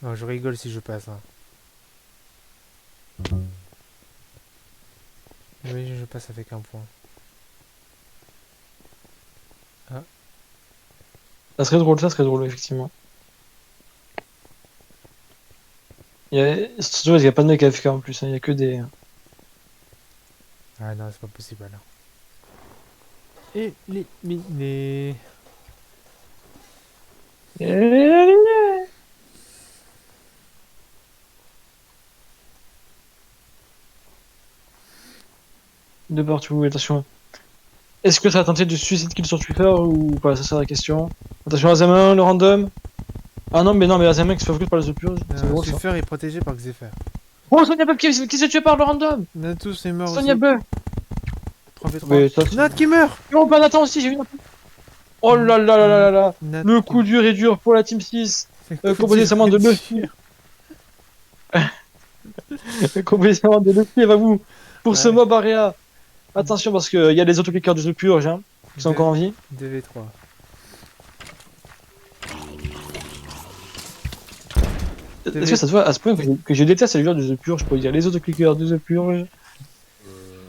Non, je rigole si je passe. Hein. Oui, je passe avec un point. Ça serait drôle, effectivement. Surtout parce qu'il n'y a pas de mec AFK en plus, hein, il n'y a que des. Ah non, c'est pas possible alors. Éliminé. De partout, attention. Est-ce que ça a tenté de suicide kill sur Twitter ou pas? Ça c'est la question. Attention, Azamin, le random. Ah non, mais Azamin qui se fait foutre par les purges. C'est drôle ça. Xefer est protégé par Xefer. Oh, Sonia Bub qui se tué par le random. Natus est mort Sonia aussi. Bub. 3v3. Mais ça, Nat qui meurt. oh, bah Nathan aussi, j'ai vu Nathan. Oh là là là là là. Nat Le qui- coup dur est dur pour la Team 6. Le coup Composé dur seulement de est Luffy. dur. Composé seulement de Luffy, va vous. Pour ce Ouais. mob area. Attention parce qu'il y a les autres clickers de The Purge hein, qui sont Deux- encore en vie. 2v3. Est-ce que ça te voit à ce point que je déteste les joueurs de The Purge, je peux dire les autres clickers de The Purge.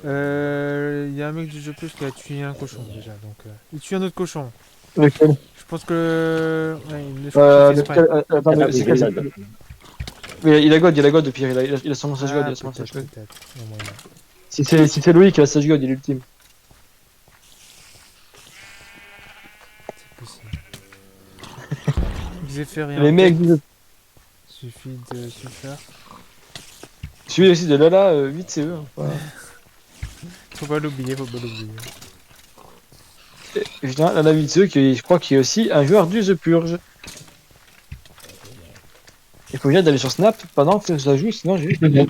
Il y a un mec du jeu plus qui a tué un cochon déjà, donc il tue un autre cochon. Lequel Je pense que ouais, je crois qu'il fait exprès. attends, Ah, c'est oui, quel j'ai ça la- Mais il a God au pire, il a son sage God, Ah, il a son sage God. peut-être. Non, moyen. Si c'est Loïc qui a sage God, il est ultime. C'est possible. Xefer et Les un mecs disent, suffit de super. celui aussi de Lala, 8 c'est eux. Hein, voilà. Faut pas l'oublier, faut pas l'oublier. Et putain, Lala 8 c'est eux qui je crois qu'il est aussi un joueur du The Purge. Il faut bien d'aller sur Snap pendant que ça joue, sinon j'ai juste le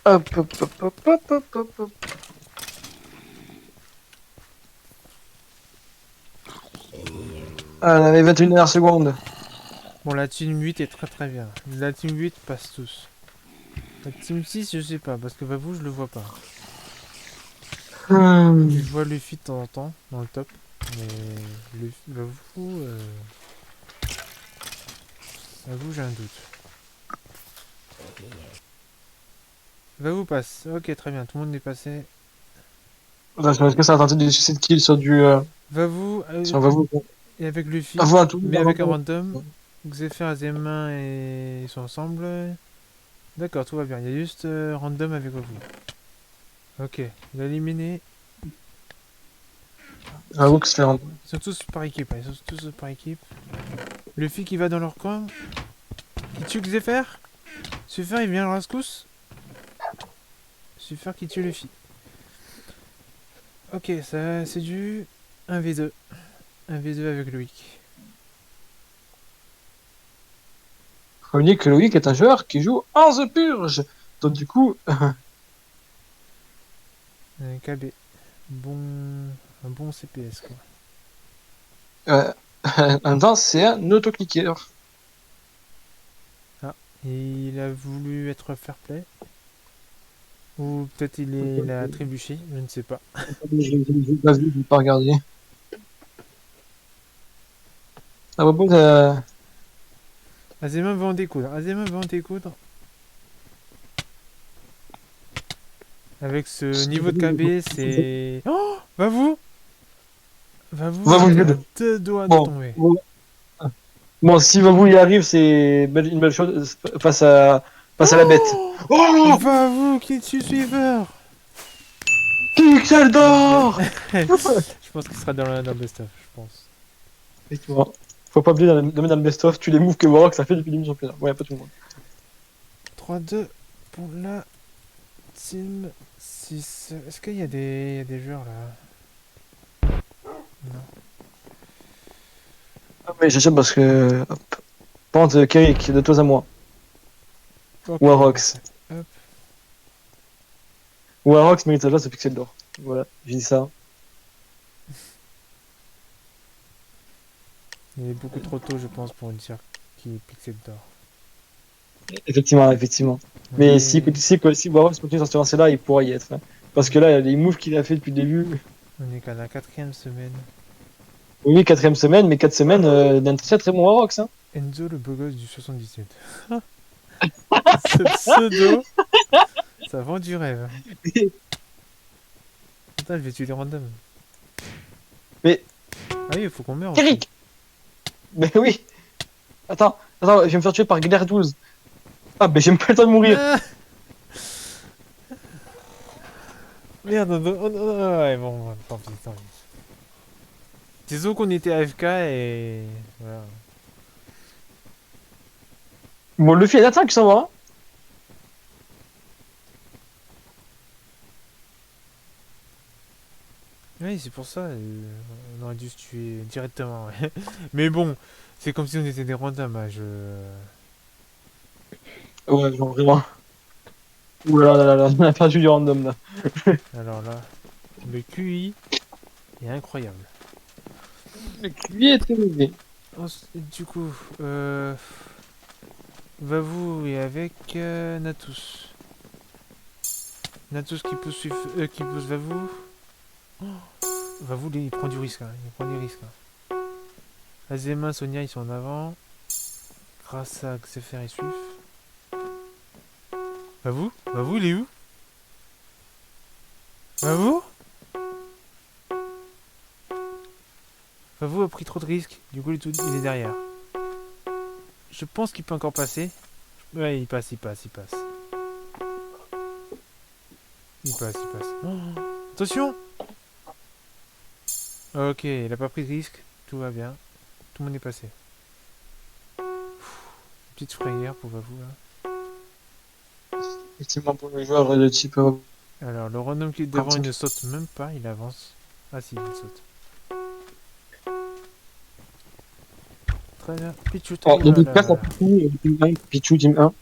Hop, hop, hop, hop, hop, hop, hop, hop. Ah, on avait 21 dernières secondes. Bon, la team 8 est très très bien. La team 8 passe tous. La team 6, je sais pas, parce que Vavou, je le vois pas. Je vois Luffy de temps en temps, dans le top. Mais Vavou, Vavou, j'ai un doute. Vavou passe. Ok, très bien, tout le monde est passé. Attends, est-ce que ça a tenté du suicide kill sur du. Vavou, Sur Vavou? et avec Luffy, Vavou un tout. mais avec un random. Xefer, Azema et ils sont ensemble. D'accord, tout va bien. Il y a juste random avec Vavou. Ok, il a éliminé. Vavou qui se fait rendre. Ils sont tous par équipe, hein, ils sont tous par équipe. Luffy qui va dans leur camp. Qui tue Xefer. Xefer il vient à la rescousse. Xefer qui tue Luffy. Ok, ça c'est du 1v2. 1v2 avec Loïc. Faut dire que Loïc est un joueur qui joue en The Purge. Donc du coup, Un KB. Un bon CPS quoi. en même temps, c'est un autoclicker. Et il a voulu être fair play. Ou peut-être il a trébuché, je ne sais pas. Je vais pas regarder. À propos de... Azema va en découdre. Azema va en découdre. Avec ce niveau de KB, c'est... Oh, Vavou Vavou, il a Jude. 2 doigts de Bon, tomber. bon, si Vavou y arrive, c'est une belle chose face à la bête. Oh, Vavou qui tue Suiveur. Pixel d'or. Je pense qu'il sera dans le best-of, je pense. Effectivement. Faut pas oublier de mettre dans le best-of, tu les moves que Warrock ça fait depuis le début du championnat. Ouais, pas tout le monde. 3-2 pour la team 6. Est-ce qu'il y a des joueurs là? Non. Ah, mais j'achète parce que. Hop. Pente, Kerik, de toi à moi. Ok, Warrox. hop. Warrox mérite sa place de Pixel d'or. Voilà, j'ai dit ça. Il est beaucoup trop tôt, je pense, pour une dire qui est pixel d'or. Effectivement, effectivement. Mais si Warrox continue sur ce lancé-là, il pourra y être. Hein. Parce que là, les moves qu'il a fait depuis le début. On est qu'à la 4ème semaine. Oui, 4ème semaine, mais 4 semaines d'un très très bon Warrox. Hein. Enzo le beau gosse du 77. Ce pseudo, ça vend du rêve. Putain, je vais tuer des randoms. Mais. Ah oui, il faut qu'on meure. Kerik. Mais oui. Attends, je vais me faire tuer par Glaire 12. Ah, mais j'ai même pas le temps de mourir. Ah merde, ouais, bon, tant pis, tant pis. Disons qu'on était AFK et... Voilà. Bon, Luffy a l'attaque, ça va. Hein. Oui, c'est pour ça, on aurait dû se tuer directement, ouais. Mais bon, c'est comme si on était des randoms, hein, Ouais, genre vraiment. Ouh là là, on a perdu du random là. Alors là, le QI est incroyable. Le QI est élevé. Du coup, Vavou est avec Natus. Natus qui pousse, qui pousse Vavou. Oh, Vavou, il prend du risque, hein, il prend des risques. Hein. Azema, Sonia, ils sont en avant. Grâce à Xefer et Swift. Vavou, il est où? Vavou a pris trop de risques, du coup il est derrière. Je pense qu'il peut encore passer. Ouais, il passe. Il passe. Oh, attention! Ok, il a pas pris de risque, tout va bien. Tout le monde est passé. Petite frayeur pour Vavou là. Effectivement, pour le joueur de type. Alors, le random qui est devant, il ne saute même pas, il avance. Ah si, il saute. Très bien. Pichou, Alors, oh là dédicace à là. Pichou, team 1, Pichou, team 1.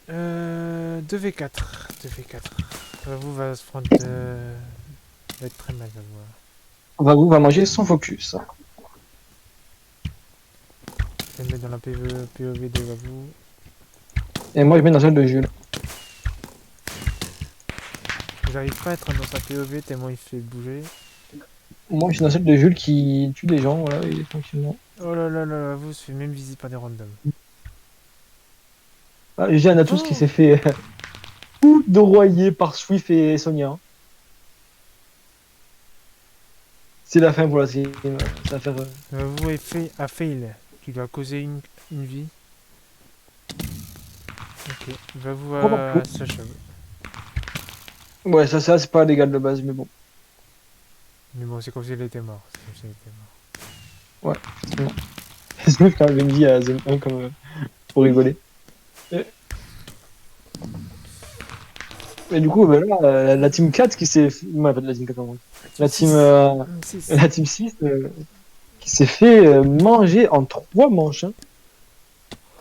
Euh, 2v4. 2v4. Vous va se prendre va être très mal à voir. Vavou va manger son focus. Je vais me mettre dans la POV de Vavou. Et moi, je mets dans celle de Jules. J'arrive pas à être dans sa POV tellement il fait bouger. Moi, je suis dans celle de Jules qui tue des gens, voilà, et tranquillement. Oh là là là, Vavou se fait même viser par des randoms. Ah, j'ai un Atos qui s'est fait foudroyer par Swift et Sonia. C'est la fin pour la stream. Ça va faire. Vavou a fail, qui lui a causé une vie. Ok, Vavou a slash out. Ouais, ça c'est pas légal de base, mais bon. Mais bon, c'est comme s'il était mort. C'est comme s'il était mort. Swift quand même une vie à Zone 1 comme pour rigoler. Et du coup, ben là, la team 4 qui s'est. Ouais, pas de la team 4, pardon. La team, la team 6 qui s'est fait manger en 3 manches.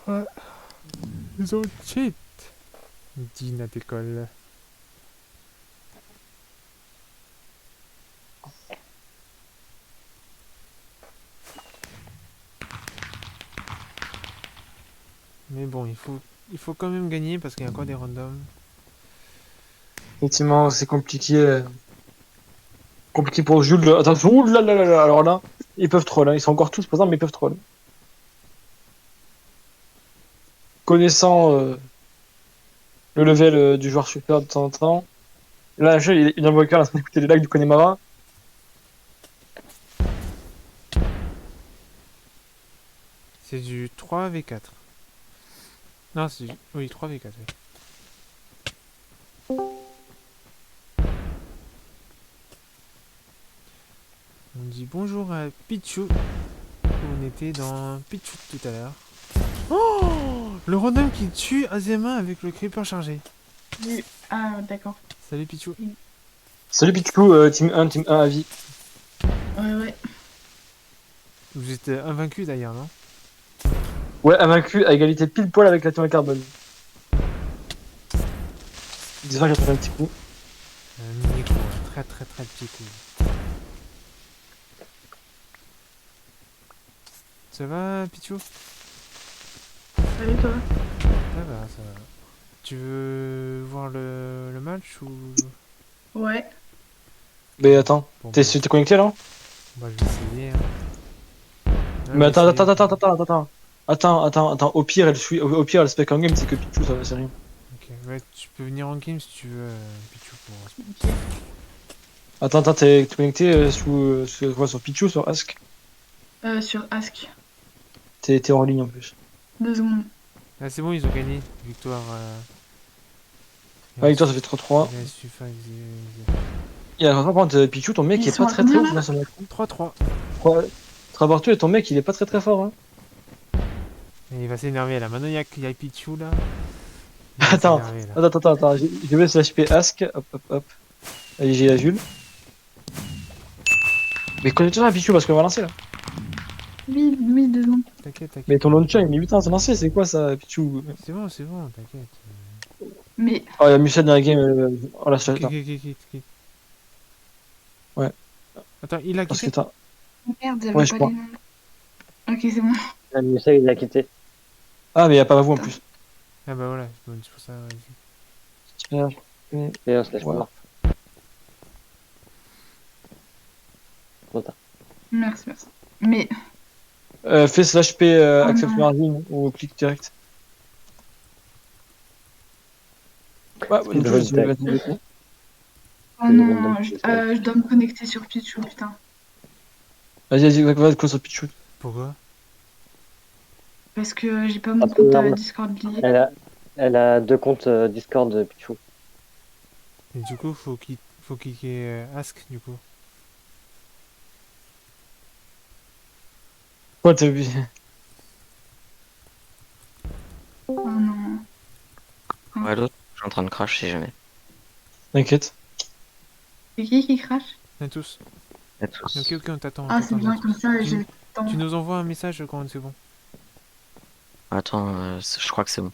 Hein. Ils ont cheat. Dina d'école. Mais bon, il faut quand même gagner parce qu'il y a encore des randoms. Effectivement, c'est compliqué. Compliqué pour Jules. Attention, ouh là là là là, alors là, ils peuvent troll. Hein. Ils sont encore tous présents, mais ils peuvent troll. Connaissant le level du joueur super de temps en temps. Là, il envoie cœur, là, on écouter les lags du Connemara. C'est du 3v4. Non, c'est du... Oui, 3v4, oui. On dit bonjour à Pichou. On était dans Pichou tout à l'heure. Oh, le random qui tue Azema avec le creeper chargé. Ah, d'accord. Salut Pichou. Salut Pichou, team 1 à vie. Ouais, ouais. Vous êtes invaincu d'ailleurs, non? Ouais, invaincu à égalité pile poil avec la team à carbone. Disons que j'ai fait un petit coup. Un mini coup, un très très très petit coup. Ça va Pichou? Salut toi. Ça va, ça va. Tu veux voir le match ou... Ouais. Mais attends, Bon, t'es bah, connecté là? bah, je vais essayer. Hein. Ouais, Mais attends, essayer. au pire, au pire, le spec en game, c'est que Pichou, ça, c'est rien. Ok, ouais, tu peux venir en game si tu veux, Pichou, pour... Ok. Attends, t'es connecté sur quoi, sur Pichou, sur Ask? Sur Ask. T'es en ligne en plus. 2 secondes. Ah, c'est bon, ils ont gagné. Victoire. Ah, avec toi, ça fait 3-3. Il a su faire Et alors, par contre, Pichou, ton mec, Ils il est sont pas à très combien, très là dans son mec. 3-3. Travartu et ton mec, il est pas très très fort. Hein. Et il va s'énerver là. Maintenant, il y a Pichou là. Il va Attends, s'énerver, là. attends. Je vais slash P Ask. Hop. Allez, j'ai la Jules. Mais connecte-toi à Pichou parce qu'on va lancer là. Oui, 2 secondes. T'inquiète. Mais ton launcher, il met 8 ans à se lancer, c'est quoi ça, Pichou? C'est bon, t'inquiète. Mais. Oh, il y a Musa dans la game. Oh là, ça. Quitte. Ouais. Attends, il a Parce que quitté. t'as. Merde, j'avais Ouais, je pas crois. les noms. Ok, c'est bon. Ah, Musa, il l'a quitté. Ah, mais il y a pas vous en plus. Ah bah voilà, c'est pour ça. Vas-y. Et on se lâche Voilà. pas. Trop tard. Merci. Mais. Fais slash P accept non. margin ou clic direct. Ouais, Speed run tag. Oh C'est non, random, c'est ça. je dois me connecter sur Pichou, putain. Vas-y, va quoi sur Pichou. Pourquoi? Parce que j'ai pas mon Parce que, compte non, Discord lié. elle a 2 comptes Discord Pichou. Et du coup, faut cliquer Ask du coup. Quoi, t'as vu? Oh non. Ouais, l'autre, je suis en train de crash si jamais. T'inquiète. C'est qui crache? On est tous. À tous. Ok, ok, on t'attend. Ah, c'est bien comme ça, Tu- j'ai le temps. Tu nous envoies un message quand c'est bon. Attends, je crois que c'est bon.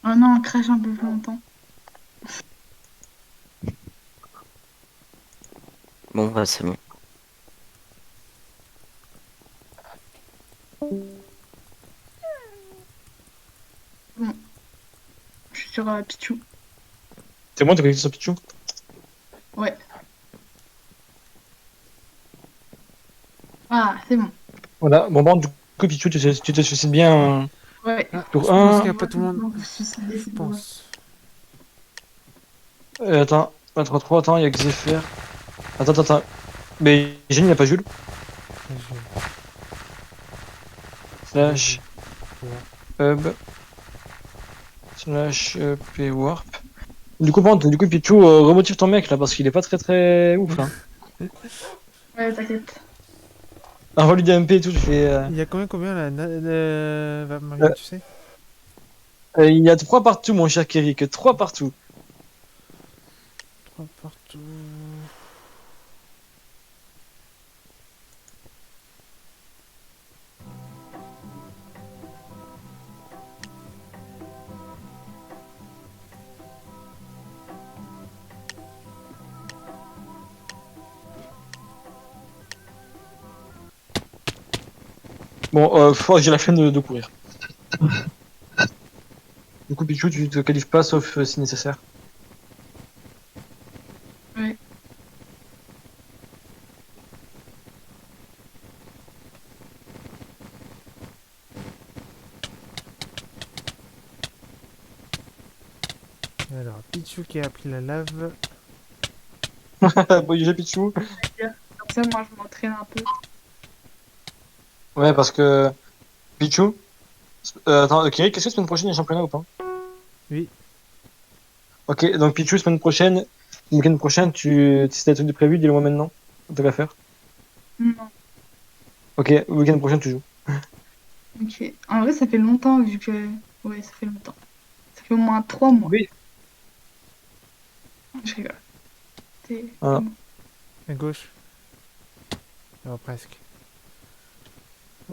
Ah non, on crache un peu plus longtemps. Bon, bah c'est bon. Je suis sur Pichou. C'est bon, t'es connecté sur Pichou? Ouais. Ah, c'est bon. Voilà. Bon, du coup, Pichou, tu te suicides bien. Ouais. Ah, Tour je pense un. qu'il n'y a pas tout le monde. Vous vous suicidez, Je c'est bon. pense. Attends, 23, attends, il y a Xefer. Attends. Mais Jenny, il n'y a pas Jules. Slash hub. Slash p-warp. Du coup, Pichou, remotive ton mec là parce qu'il est pas très ouf là. Ouais, t'inquiète. Envoie lui des MP et tout, tu fais. Il y a combien là Marie, tu sais? Il y a 3 partout, mon cher Kerik, 3 partout. 3 partout. Bon, j'ai la flemme de courir. Du coup, Pichou, tu te qualifies pas sauf si nécessaire. Ouais. Alors, Pichou qui a appris la lave. Bon, j'ai Pichou. Comme ça, moi, je m'entraîne un peu. Ouais, parce que. Pichou. Attends, Kerik, est-ce que semaine prochaine il y a un championnat ou pas? Oui. Ok, donc Pichou, semaine prochaine, le week-end prochain, si t'as des trucs de prévu, dis-le moi maintenant. T'as qu'à faire. Non. Ok, le week-end prochain, tu joues. Ok. En vrai, ça fait longtemps vu que. Ouais, ça fait longtemps. Ça fait au moins 3 mois. Oui. Je rigole. C'est Voilà. bon. À gauche. Alors, presque.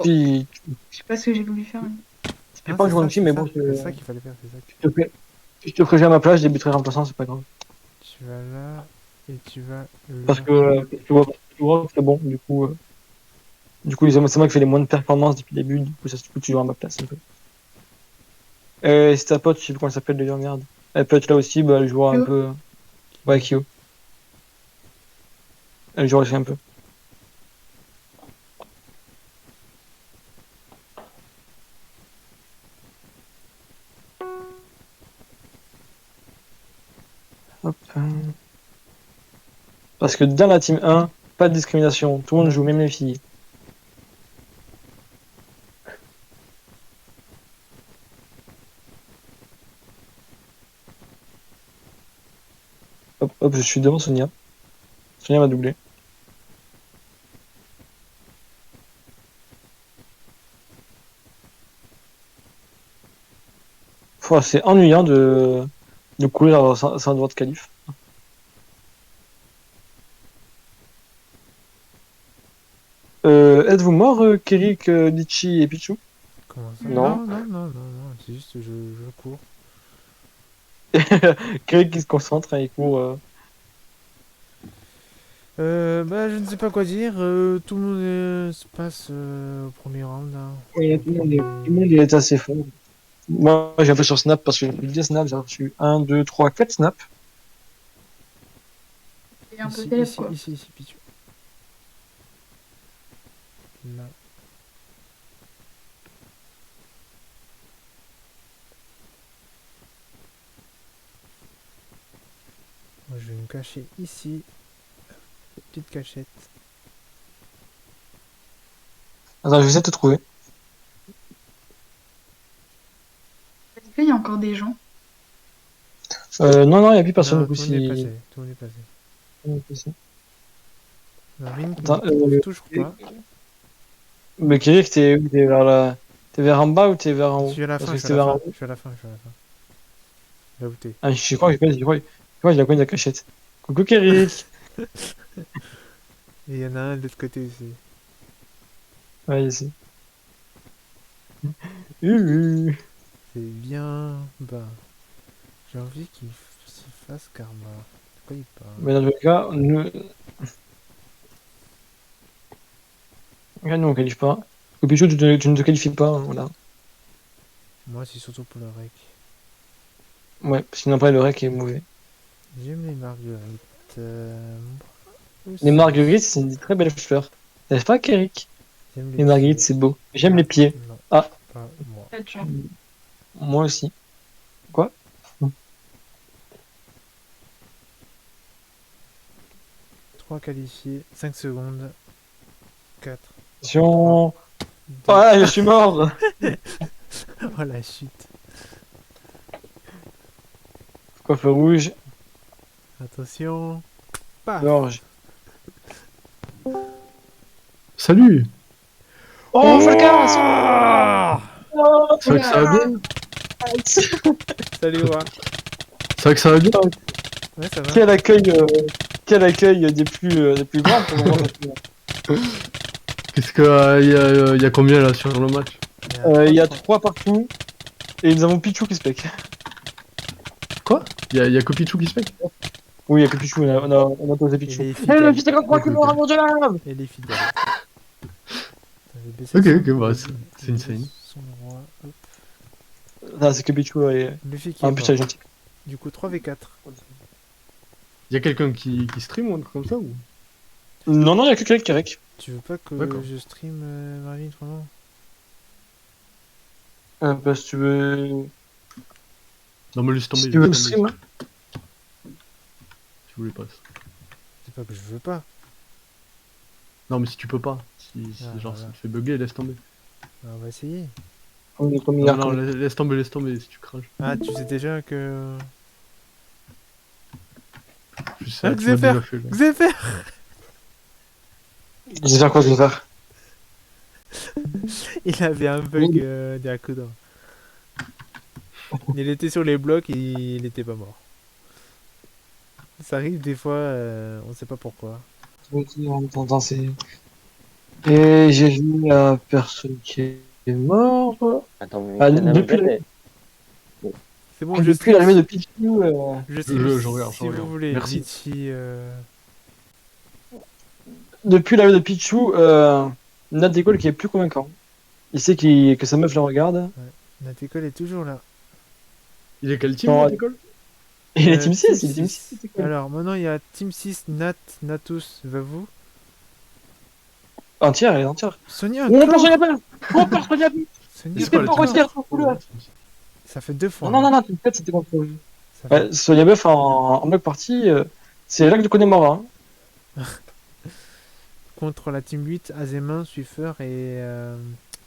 Puis, Je sais pas ce que j'ai voulu faire. tu fais pas jouer un petit, mais bon, C'est ça qu'il fallait faire, c'est ça. je te ferai jamais à ma place, je débuterai remplaçant, c'est pas grave. Tu vas là et tu vas là. Parce que tu vois, c'est bon, c'est moi qui fais les moins de performances depuis le début, du coup, tu joues à ma place un peu. C'est ta pote, je sais plus comment elle s'appelle d'ailleurs, merde. Elle peut être là aussi, bah, elle jouera un Kyo. peu. Ouais, Kyo. Elle jouera aussi un peu. Hop. Parce que dans la team 1, pas de discrimination, tout le monde joue, même les filles. Hop, je suis devant Sonia. Sonia m'a doublé. C'est ennuyant de courir sans droit de qualif. Êtes-vous mort, Kerik, Litchi et Pichou? Comment ça? Non. Non, c'est juste je cours. Kerik qui se concentre, hein, il court. Bah, je ne sais pas quoi dire. Tout le monde se passe au premier round là. Ouais, tout le monde est assez fort. Moi, j'ai un peu sur Snap parce que j'ai plus 10 snaps, j'ai reçu 1, 2, 3, 4 snaps. Et un peu Ici, télé, ici, quoi. ici, Pichou. Là. Moi, je vais me cacher ici. Petite cachette. Attends, je vais essayer de te trouver. Est-ce qu'il y a encore des gens? Non, il n'y a plus personne Non, du coup. tout le monde est passé. Tout le monde est passé. Marine, Attends, toujours pas. Mais Kerik, t'es vers t'es vers en bas ou t'es vers en Je haut? suis à la Parce fin, que je suis t'es à la vers en fin, haut. je suis à la fin. Là où t'es. Ah, je crois, Moi, je la connais la cachette. Coucou Kerik. Et il y en a un de l'autre côté aussi. Ouais, ici. C'est bien bas. J'ai envie qu'il se fasse karma. De quoi il parle? Mais dans tous les cas, nous on qualifie pas. Copichou, tu ne te qualifies pas, hein, voilà. Moi, c'est surtout pour le rec. Ouais, sinon après le rec est mauvais. J'aime les marguerites. Les Aussi. marguerites, c'est une très belle fleur. N'est-ce pas, Kerik? J'aime Les marguerites, pieds. c'est beau. J'aime les pieds. Non, Ah. pas moi. Peut-être, genre. Moi aussi. Quoi? 3 qualifiés, 5 secondes. 4. Attention. 2. Ah, je suis mort. Oh la chute. Coiffeur rouge, Attention. Paf. gorge. Salut! Oh, fracasse! Ah C'est vrai que ça va bien? Salut, Wa. C'est vrai que ça va bien? Ouais, ça va. Quel accueil des plus grands pour le moment. Qu'est-ce que y a combien là sur le match? Il y a 3 partout. Et nous avons Pichou qui se pèque. Quoi? Y a que Pichou qui se fait? Oui, il y a que Pichou, on a posé Il Pichou. est Eh, fidèle. le fils de grand qui m'aura mangé la lave! Il est fidèle. J'avais baissé Ok, son ok, bah, roi, c'est insane. Son roi. Hop. Non, c'est que Pichou et. Luffy qui est Ah, putain, mort. gentil. Du coup, 3v4. Y a quelqu'un qui stream ou un truc comme ça ou? Non, non, il y a que Kerik qui rec. Tu veux pas que D'accord. je stream Marvin autrement? Bah, si tu veux. Non, mais laisse tomber. Si tu veux laisse tomber. stream, hein. Tu voulais pas. C'est pas que je veux pas. Non, mais si tu peux pas. Si Ah, genre voilà. ça te fait bugger, laisse tomber. On va essayer. On est comme Non, hier, non, comme- laisse tomber si tu craches. Ah, tu sais déjà que. Je sais, Ah, tu m'as Xefer déjà fait, là. Xefer Je sais quoi je vais faire. Il avait un bug d'Yakuda. Il était sur les blocs et il était pas mort. Ça arrive des fois, on sait pas pourquoi. Attends, c'est. Et j'ai vu à personne qui est mort. Attends, mais Ah, Michel depuis Hamlet, C'est bon, Ah, je depuis l'arrivée de stream, Pichou. je stream je regarde, si je vous regarde. voulez. Merci. Litchi, Depuis l'arrivée de Pichou, Nat Décolle qui est plus convaincant. Il sait que sa meuf le regarde. notre école est toujours là. Il est quel team Non, là, l'école? Il est Euh, Team 6, il est Team 6. Alors maintenant il y a Team 6, Nat, Natus, Vavou. Entière, elle est entière. Sonia, Oh, on encore perd Sonia Bell! Oh, on perd Sonia Bell! Sonia, C'est quoi pas le encore. team? entière, trop cool. Ça fait 2 fois. Non, non, non, Team 4 c'était contre. Ça fait- Ouais, Sonia Bell en bloc partie, c'est là que je connais Mora. Hein. Contre la Team 8, Azemin, Swiffer et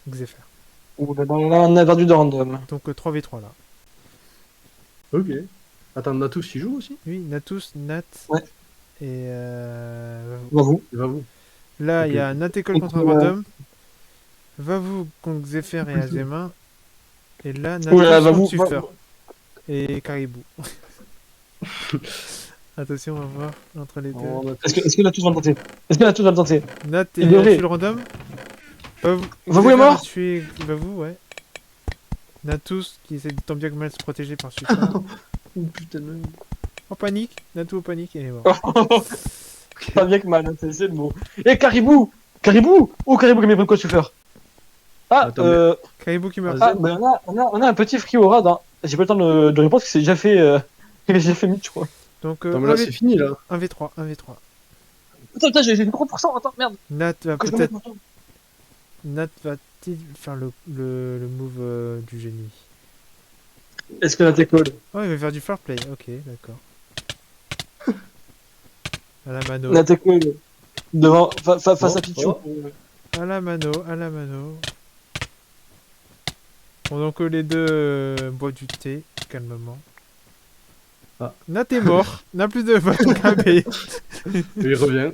Xefer. Ouh là là, là, on a perdu de random. Donc 3v3 là. Ok. Attends, Natus il joue aussi? Oui, Natus, Nat Ouais. et Vavou. Bravo. Et va vous. Là, Ok. il y a Nat École contre Random. Vavou contre Xefer et Azemin. Et là, Natus Ouh là là, contre Vavou. Swiffer et Caribou. Attention, on va voir entre les deux. Oh, Est-ce que la touche va le tenter? Est-ce que la touche va le tenter? Nat Il et devrait. tué le random. Vavou Vavou est Xefer a mort. tué Vavou, ouais. Natus qui essaie de tant bien que mal de se protéger par Swiffer. Oh, putain de merde. En panique, Natus en panique et il est mort. Pas bien que mal, hein, c'est le mot. Et Caribou! Caribou! Oh, Caribou qui m'a pris le coach faire. Ah, Attends, mais- Caribou qui meurt. ah, ben on a un petit free au rad. Hein. J'ai pas le temps de répondre parce que c'est déjà fait. J'ai déjà fait mythe, je crois. Donc Attends, mais là c'est fini là. 1v3, 1v3. Putain, j'ai 3%, attends, merde. Nat va Que je me peut-être. mette mon temps. Nat va-t-il faire le move du génie? Est-ce que la décolle? Oh, il va faire du fair play. Ok, d'accord. À la mano. La décolle. Devant, face Oh, à Pichou. oh. À la mano, à la mano. Pendant que les deux boivent du thé, calmement. Ah. Nat est mort. N'a plus de bâton KB. Et il revient.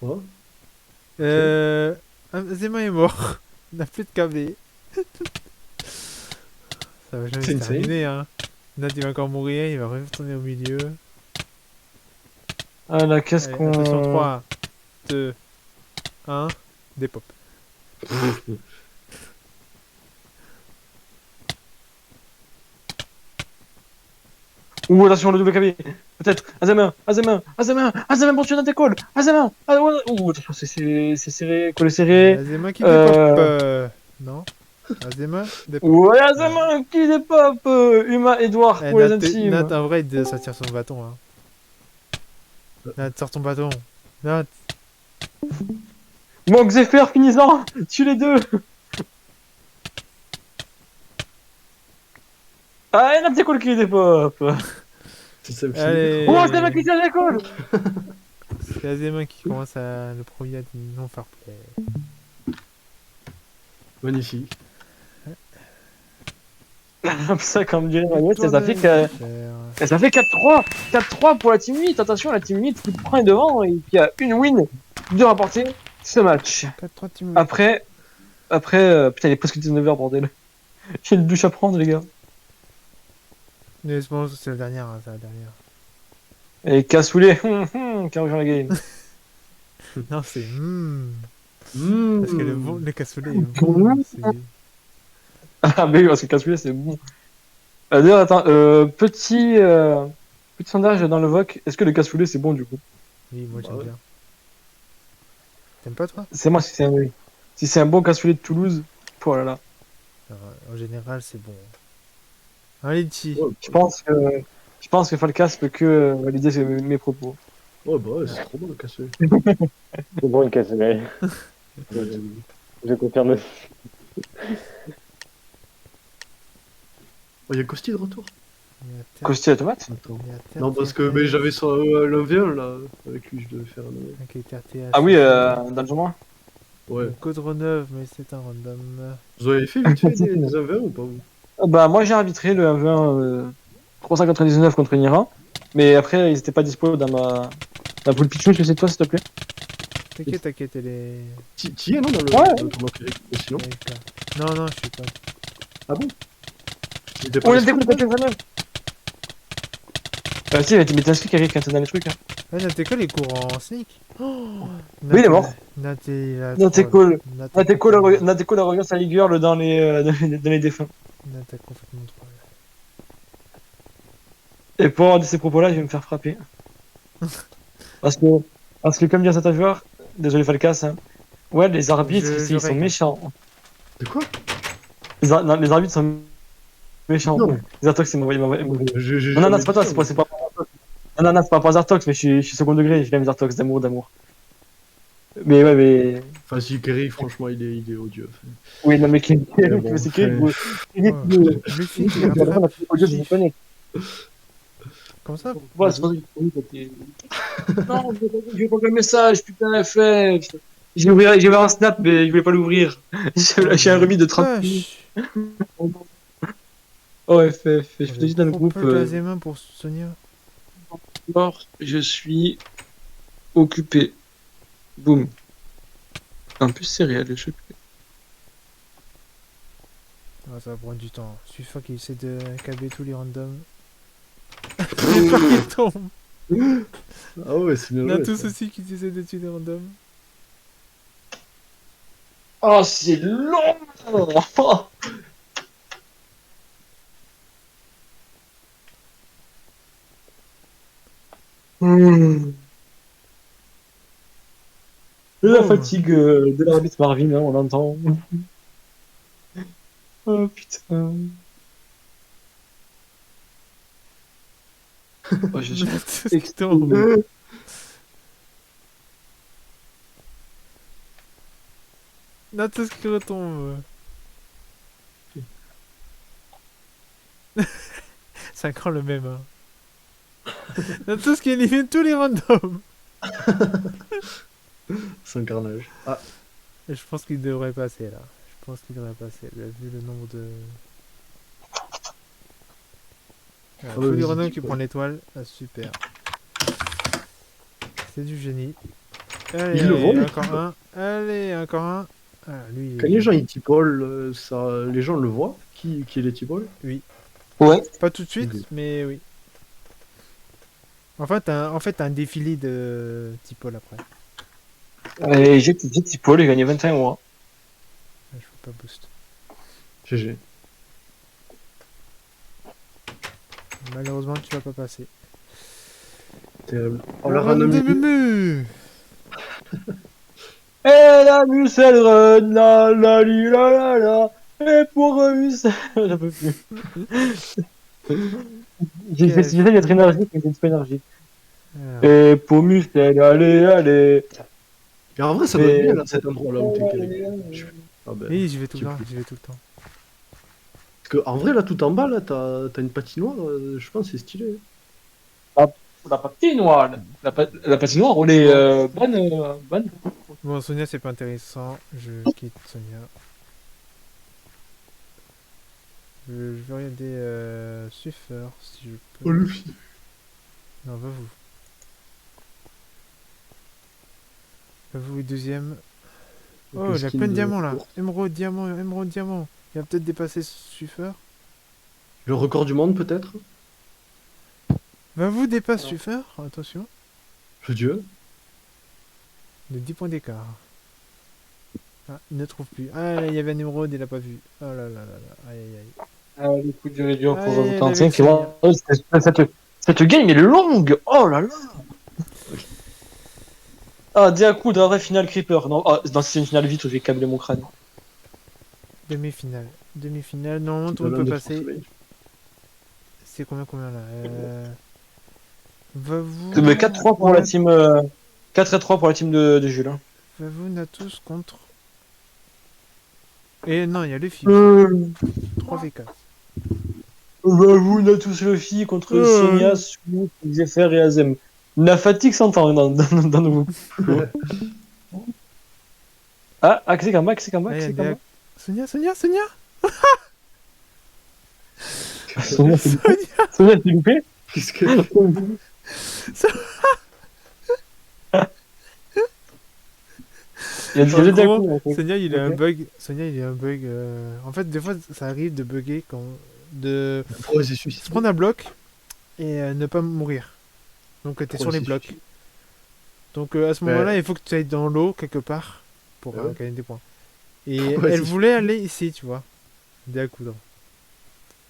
Oh. Zema est mort. Il n'a plus de KB. Ça va jamais C'est se une série. terminer, hein. Nat, il va encore mourir, il va retourner au milieu. Ah là, qu'est-ce Allez, qu'on... attention, 3, 2, 1, des pop. Ouh, attention, le double KB. Peut-être. Azema, pour tuer Nat et Cole. Azema. Ah, ouais. Ouh, attention, c'est serré, Cole est serré. Azema qui des pop. Non. Azema, des pop. Ouais, Azema, qui des pop. Huma, Edouard, Eh, pour les Nat, intimes. Nat, en vrai, ça tire son bâton. Hein. Nat, sors ton bâton. Nat. Mon Xefer, finissant. Tue les deux. Ah, et Nat et Cole qui des pop. C'est ça aussi. Allez. Oh, Azema qui tire les Cole. C'est Azema qui commence à le premier à non fair play. Magnifique. Ça, comme dirait Mayotte, Toi, ça fait Nat, que... Ça fait 4-3. 4-3 pour la Team 8. Attention, la Team 8 qui prend devant et qui a une win de remporter ce match. 4-3 team. Après, putain, il est presque 19h, bordel. J'ai une douche à prendre, les gars. Mais je pense que c'est la dernière, hein, c'est la dernière. Et cassoulet, qui a rejoint la game. Non, c'est parce que Mmh. le cassoulet est bon. Ah, mais oui, parce que cassoulet, c'est bon. D'ailleurs, attends, petit sondage dans le VOC. Est-ce que le cassoulet, c'est bon, du coup? Oui, moi j'aime Bah ouais. bien. T'aimes pas toi? C'est moi si c'est un oui. Si c'est un bon cassoulet de Toulouse, oh là là. Alors, en général, c'est bon. Un litchi. Ouais, Je pense que Falcas peut que valider mes propos. ouais, bah ouais, c'est trop bon le cassoulet. C'est bon, une cassoulet. Je confirme. Oh, il y a Costi de retour. Il y a terre- Costi à tomate? Attends. il y a terre- Non, parce que terre- mais j'avais sur l'un là. Avec lui, je devais faire un. Ok, terre- TH. Ah oui, dans le journal. Ouais. Caudreneuve, mais c'est un random. Vous avez fait vite fait des 1v1 ou pas vous? Bah, moi j'ai arbitré le 1v1 399 contre Nira. Mais après, ils étaient pas dispo dans ma poule Pichou. Je sais toi, s'il te plaît. T'inquiète, elle est. T'y es, non, dans le Ouais. tournoi Québec, sinon? avec là. Non, je suis pas. Ah bon? Il était pas On les inscrit, découle peut-être contre les si, mais t'es inscrit, Eric, quand t'es dans les trucs. Hein. Ah, Natécole, il court en sneak. Oh, Oui, il est mort. Naté, il a. Natécole. Natécole, Natécole regarde sa ligueur dans les défunts. Naté complètement troll. Et pour avoir de ces propos-là, je vais me faire frapper. parce que comme dit un certain joueur, désolé Falcas, hein, ouais, les arbitres, Je ils sont règle. méchants. De quoi? Non, les arbitres sont méchants. Non. Les Artox, c'est mauvais. Non, c'est pas toi, c'est pas. Non, c'est pas par Artox, mais je suis second degré, je l'aime les Artox d'amour. Mais ouais, mais. Enfin, si Kerry, franchement, il est odieux. Oui, non, mais c'est bon, c'est Luffy qui rattrape. Gif. Comme ça? Ouais, c'est pas ça que non, je vais pas le message, putain, FF. J'ai ouvert un snap, mais je voulais pas l'ouvrir. J'ai un remis de 30 minutes. Wesh. Oh, FF, je te dis dans le groupe. Les mains pour soutenir. Mort, je suis occupé. Boum. Un peu céréales, je sais plus. Ah, ça va prendre du temps. Suffit qu'il essaie de câbler tous les randoms. J'ai peur qu'il tombe. Ah ouais, c'est bien. On a joué, tous ça. aussi qui essaient de tuer les randoms. Oh, c'est long. La fatigue de l'arbitre Marvin, hein, on l'entend. Oh putain. Oh, je suis Tous qui tombent. Natus qui retombe. C'est encore le même. Hein. Natus qui élimine tous les randoms. C'est un carnage. Ah, Et je pense qu'il devrait passer là. Je pense qu'il devrait passer. Vu le nombre de. Ah, ouais, tous les vas-y, randoms tu qui peux. prennent l'étoile. Ah, super. C'est du génie. Allez, Il le allez, vole, encore un. Allez, encore un. Ah, lui, Quand les gens ils tipolent, ça, les gens le voient qui les tipole. Ouais. pas tout de suite, Ok. mais oui. En fait, t'as un défilé de Tipol après. Et j'ai petit Paul, il a gagné 21 mois. Ah, je peux pas boost. GG. Malheureusement, tu vas pas passer. Terrible. Oh la run Mumu. Et la Muselle run, la li la la, et pour Muselle, j'en peux plus. J'essaie d'être énergique, mais c'est pas énergique. Alors, Et pour Muselle, allez, allez. Mais en vrai, ça doit être bien là, cet endroit là où t'es calé. Ah ben. oui, j'y vais tout le tu temps, peux. j'y vais tout le temps. Parce que en vrai, là, tout en bas, là, t'as une patinoire, je pense, c'est stylé. La patinoire, la patinoire, on est bonne. Bon, Sonia, c'est pas intéressant. Je quitte Sonia. Je vais regarder Swiffer si je peux. Oh, Luffy. Non, va vous. Va vous, deuxième. Oh, il a plein de diamants là. Émeraude, diamant, émeraude, diamant. Il va peut-être dépasser Swiffer. Le record du monde, peut-être. Va vous dépasse Swiffer. Attention. Je Dieu. De 10 points d'écart. Ah, il ne trouve plus. Ah, là, il y avait un émeraude, il a pas vu. Oh là là là là. Aïe aïe aïe. Ah, le coup dur et dur pour Ouais, vous tenter. avec C'est bon. Oh, cette game est longue. Oh là là. Ah, dès à coup de la vraie finale Creeper. Non, non c'est une finale vite où j'ai câblé mon crâne. Demi-finale. Demi-finale. Normalement, tout le La monde peut lame de passer. soleil. C'est combien là Va vous. 4-3 pour la team. 4-3 pour la team de Jules. Hein. Va vous, Natus contre. Et non, il y a les filles. 3v4. Bah, vous, on a tous le filles contre Sonia, Soumou, Zephyr et Azem. La fatigue s'entend dans nous. Ah, Axekama, Ah, il y a des- Sonia, Sonia, Sonia. Sonia, Sonia, t'es loupé? Qu'est-ce que. Il y a En des gros, coups, en fait. Sonia, il a un Ok. bug. Sonia, il a un bug. En fait, des fois, ça arrive de bugger quand. De Oh, c'est suicide. se prendre un bloc et ne pas mourir. Donc, t'es sur les c'est blocs. suicide. Donc, à ce Ouais. moment-là, il faut que tu ailles dans l'eau quelque part pour Ouais. gagner des points. Et Ouais, elle c'est voulait aller ici, tu vois. Dès à coudre.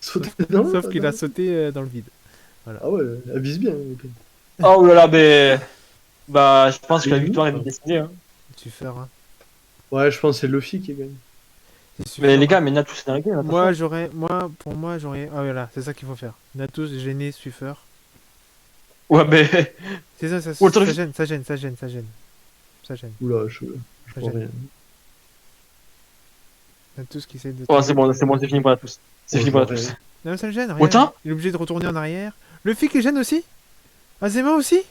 Sauter dedans, Sauf là, qu'il là. a sauté dans le vide. Ah ouais, elle vise bien. Ok. Oh là là, mais. Bah, je pense que la victoire est décidée. Hein. Tu feras. Hein. Ouais, je pense que c'est Luffy qui gagne. C'est super. Mais les gars, mais Natus, c'est dans la game. Moi, pour moi, j'aurais. Ah, voilà, c'est ça qu'il faut faire. Natus, gêné, Swiffer. Ouais, mais. C'est ça, Oh, attends, ça je- gêne, ça gêne, ça gêne, ça gêne. Ça gêne. Oula, je Ça vois gêne. rien. Natus qui essaie de. Oh, c'est bon, c'est fini pour Natus. C'est Oh, fini je pour vois Natus. rien. Non, ça le gêne, rien. Autant Il est obligé de retourner en arrière. Le flic est gêne aussi. Azema aussi.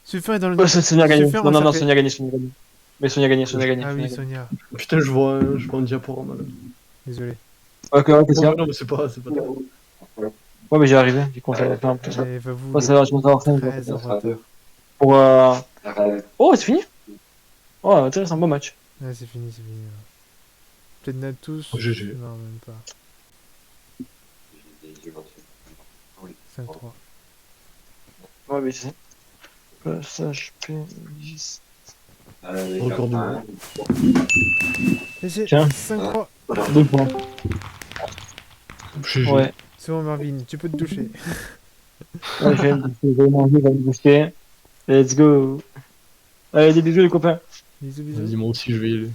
Swiffer est dans le. Ouais, Sonia a gagné. Swiffer Non, non, non, encerclé. Sonia a gagné, Sonia a gagné. Mais Sonia a gagné, Sonia a gagné. Ah Sonia a oui, gagné. Sonia. Putain, je vois un diaporama là. Désolé. Ok, Sonia. Non, mais c'est pas grave. Ouais, mais j'y arrivé. J'ai commencé à faire un peu ça. Et va vous. Ouais, ça va, je m'en sors Très en retard. pour. Oh, c'est fini? Oh, intéressant, bon match. Ouais, c'est fini, c'est fini. Peut-être Natus. Oh, GG. Non, même pas. 5-3. Ouais, mais c'est. Passage P10. Record du monde. Et c'est Tiens. 5-3. 2 points. GG. Ouais. C'est bon, Marvin, tu peux te toucher. Ouais, je vais me booster. Let's go. Allez, des bisous les copains. Bisous, Vas-y, bisous. moi aussi, je vais y aller.